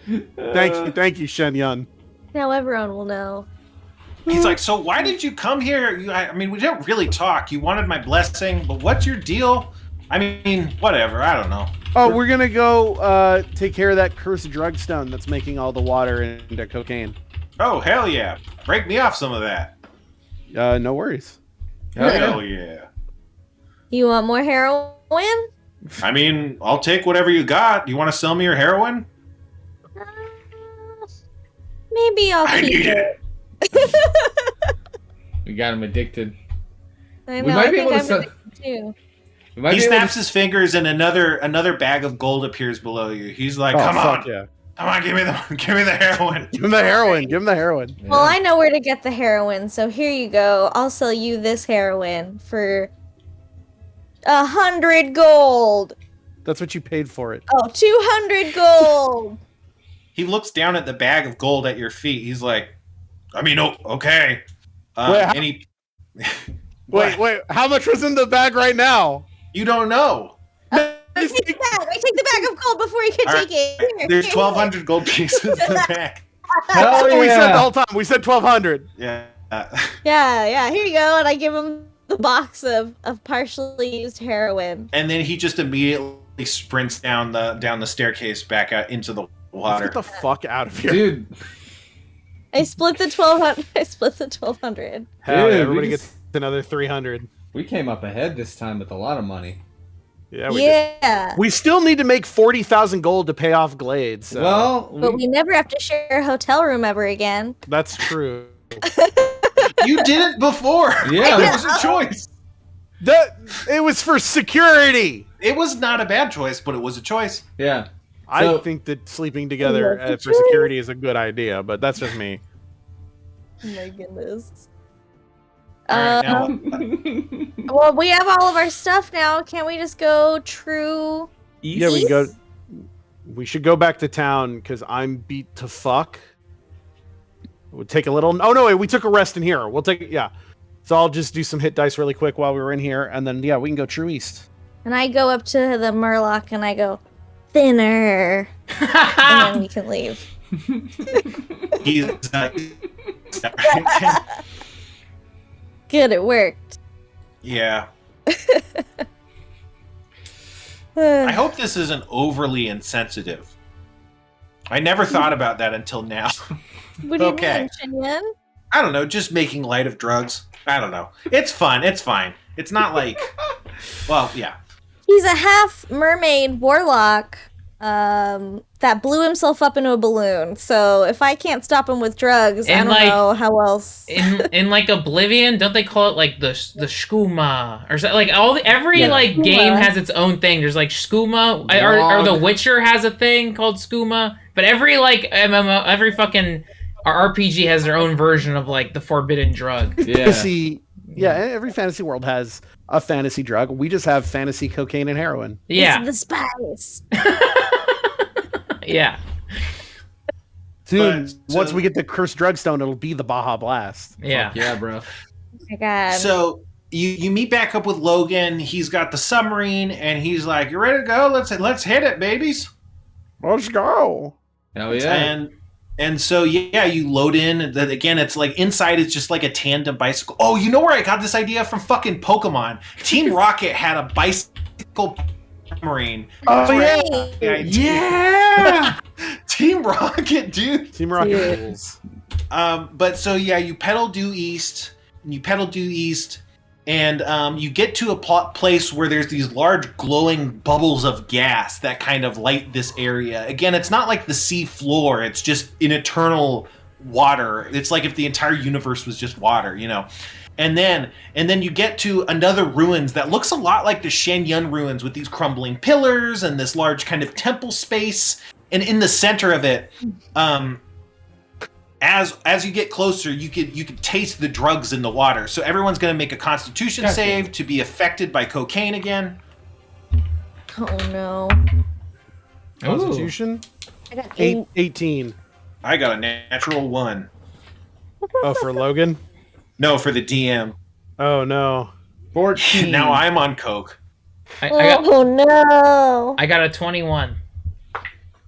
Thank you, Shenyan. Now everyone will know. He's like, so why did you come here? I mean, we didn't really talk. You wanted my blessing, but what's your deal? I mean, whatever. I don't know. Oh, we're gonna go take care of that cursed drug stone that's making all the water into cocaine. Oh, hell yeah. Break me off some of that. No worries. Hell yeah. You want more heroin? I mean, I'll take whatever you got. You want to sell me your heroin? Maybe I'll I keep need it. We got him addicted. I We know. might I be think able to I'm sell- addicted too. We might He be able snaps to- his fingers and another bag of gold appears below you. He's like, come on. Yeah. Come on, give me the heroin. Give him the heroin. Give him the heroin. Yeah. Well, I know where to get the heroin, so here you go. I'll sell you this heroin for 100 gold. That's what you paid for it. Oh, 200 gold. He looks down at the bag of gold at your feet. He's like, I mean, oh, okay. Wait, And he... Wait. How much was in the bag right now? You don't know. I take the bag. I take the bag of gold before you can All right. take it. Here, There's here, 1,200 gold pieces in the bag. Hell That's what we said the yeah. whole time. We said 1,200. Yeah. Yeah, here you go. And I give him the box of partially used heroin. And then he just immediately sprints down the staircase back out into the Let's water. get the fuck out of here. Dude, I split the 1,200. I split the 1,200. Hell yeah, Dude, everybody we gets another 300. we came up ahead this time with a lot of money. Yeah, we did. Yeah. We still need to make 40,000 gold to pay off Glades. So Well, But we never have to share a hotel room ever again. that's true. You did it before. Yeah. It was a choice. It was for security. It was not a bad choice, but it was a choice. yeah. I So- think that sleeping together That's the for security is a good idea, but that's just me. Oh my goodness. All right, now, Well, we have all of our stuff now. Can't we just go true? Yeah, we can go. We should go back to town because I'm beat to fuck. We'll take a little. Oh no, wait, we took a rest in here. We'll take. Yeah. So I'll just do some hit dice really quick while we were in here, and then yeah, we can go true east. And I go up to the Murloc and I go, thinner. And then we can leave. he's Good, it worked. yeah. I hope this isn't overly insensitive. I never thought about that until now. What do you Okay. mean, Shenyan? I don't know, just making light of drugs. I don't know. It's fun. It's fine. It's not like, well, yeah. He's a half mermaid warlock that blew himself up into a balloon. So if I can't stop him with drugs, And, I don't like, know how else. in like Oblivion, don't they call it like the skooma or something? Like every Yeah. like Skooma. game has its own thing. There's like skooma, or The Witcher has a thing called skooma. But every like MMO, every fucking RPG has their own version of like the forbidden drug. Yeah. Fantasy, yeah, every fantasy world has a fantasy drug. We just have fantasy cocaine and heroin. Yeah, It's the spice. yeah, Soon, But, once so- we get the cursed drug stone, it'll be the Baja Blast. yeah. Yeah, bro. Oh my god. So you meet back up with Logan. He's got the submarine, and he's like, "You ready to go? Let's hit it, babies." Let's go. Hell yeah. And so yeah, you load in. And then again, it's like inside. It's just like a tandem bicycle. Oh, you know where I got this idea from? Fucking Pokemon. Team Rocket had a bicycle submarine. Oh yeah. Yeah. Team Rocket, dude. Team Rocket Dude. rules. But so yeah, you pedal due east, and you get to a place where there's these large glowing bubbles of gas that kind of light this area. Again, it's not like the sea floor; it's just an eternal water. It's like if the entire universe was just water, you know. And then you get to another ruins that looks a lot like the Shenyan ruins with these crumbling pillars and this large kind of temple space. And in the center of it, as you get closer, you could taste the drugs in the water. So everyone's going to make a Constitution Gotcha. save to be affected by cocaine again. Oh no. Constitution. I got 8. 18. I got a natural 1. Oh, for Logan. No, for the DM. Oh no. 14. Now I'm on coke. I got Oh no. I got a 21.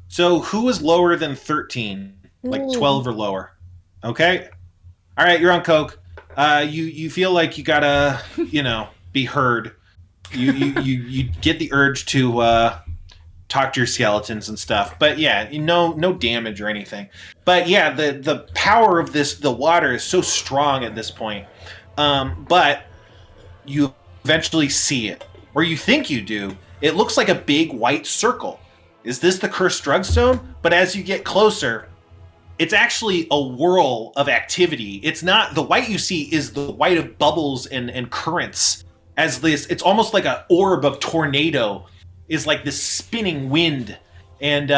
So who is lower than 13? Like Me. 12 or lower? Okay. All right, you're on coke. You feel like you gotta, be heard. You get the urge to talk to your skeletons and stuff, but yeah, no damage or anything. But yeah, the power of the water is so strong at this point. But you eventually see it, or you think you do. It looks like a big white circle. Is this the cursed drugstone? But as you get closer, it's actually a whirl of activity. It's not the white you see is the white of bubbles and currents. As this, it's almost like an orb of tornado, is like this spinning wind, and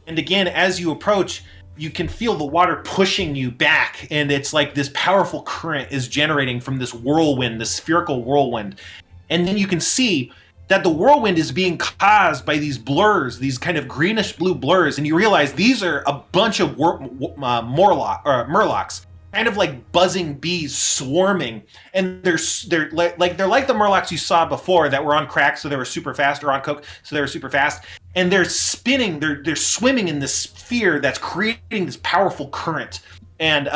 again, as you approach, you can feel the water pushing you back, and it's like this powerful current is generating from this whirlwind, this spherical whirlwind, and then you can see that the whirlwind is being caused by these blurs, these kind of greenish blue blurs, and you realize these are a bunch of murlocs, kind of like buzzing bees swarming, and they're like the murlocs you saw before that were on crack, so they were super fast, or on coke, so they were super fast, and they're spinning, they're swimming in this sphere that's creating this powerful current. And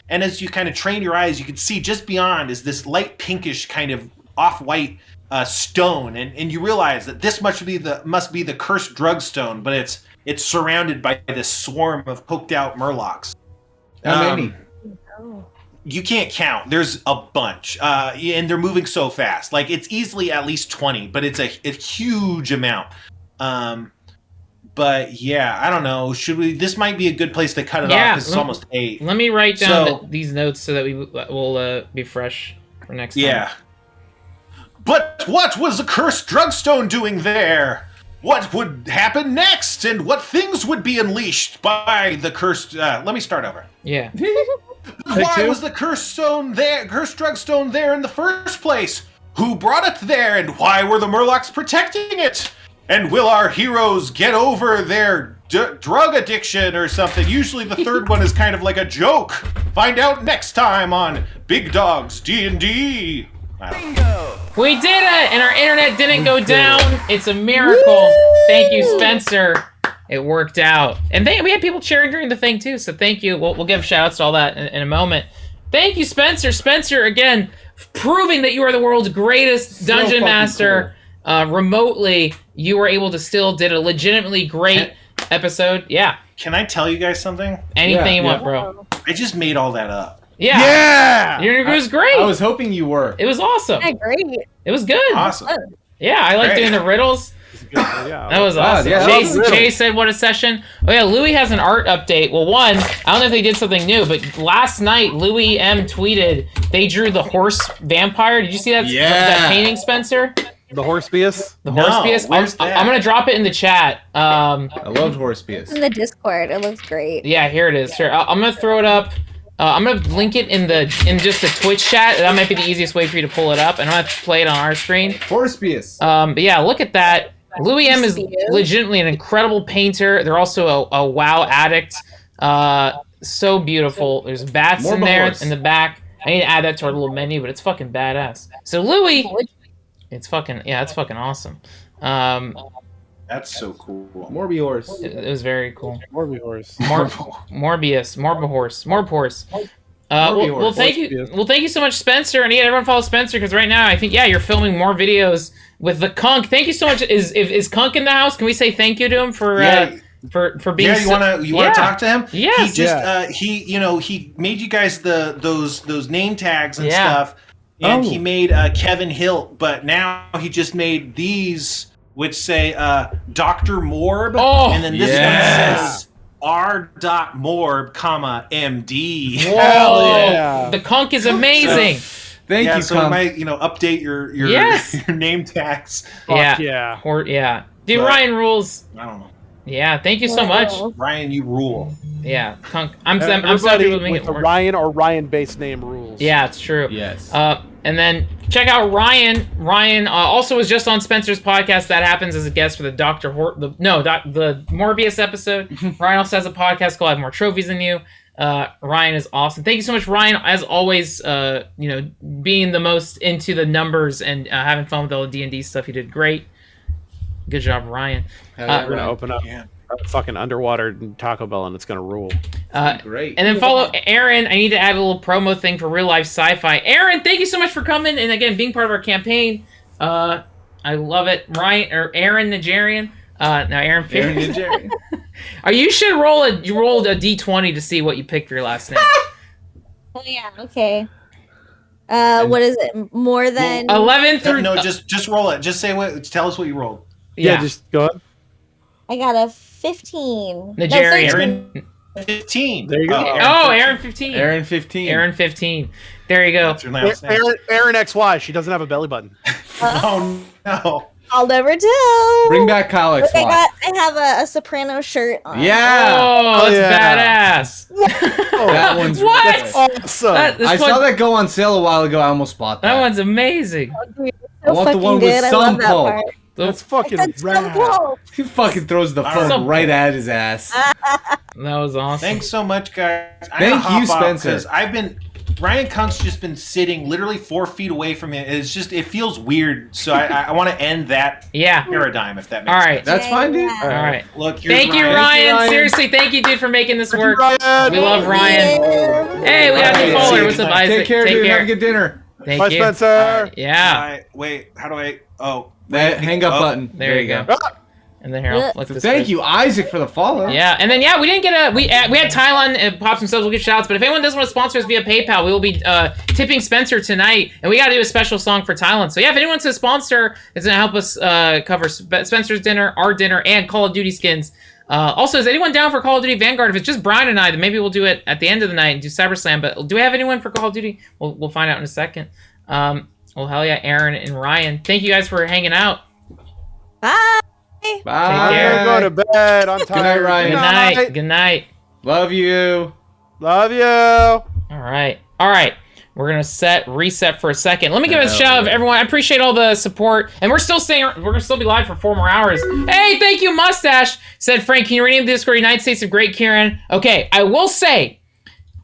as you kind of train your eyes, you can see just beyond is this light pinkish kind of off-white stone, and you realize that this must be the cursed drugstone, but it's surrounded by this swarm of poked out murlocs. How many? You can't count. There's a bunch, and they're moving so fast. Like, it's easily at least 20, but it's a huge amount. But yeah, I don't know. This might be a good place to cut it off because it's almost 8. Let me write down these notes so that we will be fresh for next time. Yeah. But what was the cursed drugstone doing there? What would happen next, and what things would be unleashed by the cursed... let me start over. Yeah. Why was the cursed drugstone there in the first place? Who brought it there, and why were the Murlocs protecting it? And will our heroes get over their drug addiction or something? Usually the third one is kind of like a joke. Find out next time on Big Dogs D&D. We did it, and our internet didn't go down. It's a miracle. Thank you, Spencer. It worked out. And we had people cheering during the thing, too, so thank you. We'll give shout-outs to all that in a moment. Thank you, Spencer. Spencer, again, proving that you are the world's greatest dungeon master. Cool. Remotely, you were able to still did a legitimately great episode. Yeah. Can I tell you guys something? Anything you want, bro. I just made all that up. Yeah. Your interview was great. I was hoping you were. It was awesome. Yeah, great. It was good. Awesome. Yeah, I like doing the riddles. That was awesome. Yeah, Chase said, what a session. Oh, yeah, Louis has an art update. Well, one, I don't know if they did something new, but last night, Louis M. tweeted they drew the horse vampire. Did you see that, that painting, Spencer? The Horsebius? The Horsebius? Where's that? I'm going to drop it in the chat. I loved Horsebius. In the Discord, it looks great. Yeah, here it is. Sure, I'm going to throw it up. I'm gonna link it in just the Twitch chat. That might be the easiest way for you to pull it up. I don't have to play it on our screen. Horsebius. But yeah, look at that. Louis M is legitimately an incredible painter. They're also a WoW addict. So beautiful. There's bats in there in the back. I need to add that to our little menu, but it's fucking badass. So Louis, it's fucking awesome. That's so cool. Morbius. It was very cool. Morbius. Morbius. Well, thank you. Well, thank you so much, Spencer. And everyone follow Spencer because right now I think you're filming more videos with the Kunk. Thank you so much. Is Kunk in the house? Can we say thank you to him for being? Yeah, you wanna talk to him? Yes. He just he made you guys those name tags and stuff, and he made Kevin Hilt, but now he just made these, which say Dr. Morb, and then this one says R.Morb, MD. Whoa! Yeah. The Kunk is amazing. Thank you, so Kunk. You might update your name tags. Yeah. Dude, Ryan rules. I don't know. Yeah, thank you so much. Ryan, you rule. Yeah, Kunk. I'm sorry to make it work. Ryan or Ryan-based name rules. Yeah, it's true. Yes. And then check out Ryan. Ryan also was just on Spencer's podcast. That happens as a guest for the the Morbius episode. Ryan also has a podcast called I Have More Trophies Than You. Ryan is awesome. Thank you so much, Ryan. As always, being the most into the numbers and having fun with all the D&D stuff. You did great. Good job, Ryan. We're gonna open up. fucking underwater Taco Bell, and it's gonna rule. Great. And then follow Aaron. I need to add a little promo thing for real life sci-fi. Aaron, thank you so much for coming and again being part of our campaign. I love it. Ryan or Aaron Nigerian. Now Aaron Nigerian. You should roll you rolled a D20 to see what you picked for your last name. Oh yeah, okay. What is it? More than 11 through No, just roll it. Just say what. Tell us what you rolled. Yeah, just go ahead. I got a 15. Nigerian. No, 15. There you go. Aaron 15. Aaron 15. Aaron 15. There you go. That's your last name. Aaron XY. She doesn't have a belly button. Oh no. I'll never tell. Bring back Kyle Look, XY. I have a soprano shirt on. Yeah. Oh, That that's badass. one's What? ridiculous. Awesome. I saw that go on sale a while ago. I almost bought that. That one's amazing. I want the one with I love some that pulp. part. That's fucking That's some rad. pulp. He fucking throws the phone Some right at his ass. That was awesome. Thanks so much, guys. Thank you, Spencer. Ryan Kunk's just been sitting literally 4 feet away from him. It feels weird. So I want to end that paradigm, if that makes All right. sense. That's fine, dude. All right. Look, here's Thank you, Ryan. Seriously, thank you, dude, for making this work. Ryan. We love Ryan. Hey, we got a new Alright, follower. see What's you up, tonight. Isaac? Take care, dude. Have a good dinner. Thank Bye, you. Spencer. Yeah. Wait, how do I... Oh. That hang up button. There you go. And then here, I'll let this Thank go. you, Isaac, for the follow. Yeah, and then we didn't get we had Tylon and Pops themselves. We'll get shouts, but if anyone does want to sponsor us via PayPal, we will be tipping Spencer tonight, and we got to do a special song for Tylon. So yeah, if anyone wants to sponsor, it's gonna help us cover Spencer's dinner, our dinner, and Call of Duty skins. Also, is anyone down for Call of Duty Vanguard? If it's just Brian and I, then maybe we'll do it at the end of the night and do CyberSlam. But do we have anyone for Call of Duty? We'll find out in a second. Well, hell yeah, Aaron and Ryan. Thank you guys for hanging out. Bye. Bye. I'm gonna go to bed. I'm tired. Good night, Ryan. Good night. Good night. Love you. Love you. All right. We're gonna reset for a second. Let me give a shout out of everyone. I appreciate all the support, and we're gonna still be live for 4 more hours. Hey, thank you, Mustache. Said Frank, can you rename the Discord United States of Great Kieran? Okay, I will say,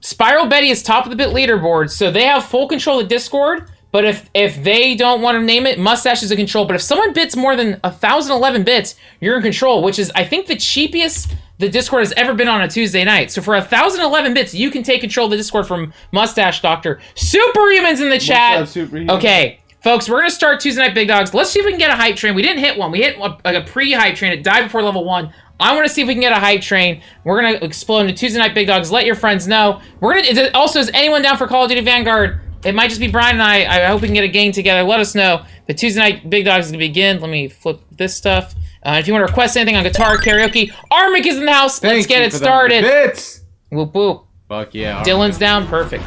Spiral Betty is top of the bit leaderboard, so they have full control of Discord. But if they don't want to name it, Mustache is in control. But if someone bits more than 1,011 bits, you're in control, which is, I think, the cheapest the Discord has ever been on a Tuesday night. So for 1,011 bits, you can take control of the Discord from Mustache Doctor. Superhumans in the chat. Okay, folks, we're going to start Tuesday Night Big Dogs. Let's see if we can get a hype train. We didn't hit one. We hit a pre-hype train. It died before level 1. I want to see if we can get a hype train. We're going to explode into Tuesday Night Big Dogs. Let your friends know. Also, is anyone down for Call of Duty Vanguard? It might just be Brian and I. I hope we can get a game together. Let us know. The Tuesday Night Big Dogs is going to begin. Let me flip this stuff. If you want to request anything on guitar, karaoke, Armic is in the house. Let's get it started. Bits. Whoop, whoop. Fuck yeah. Dylan's down. Perfect.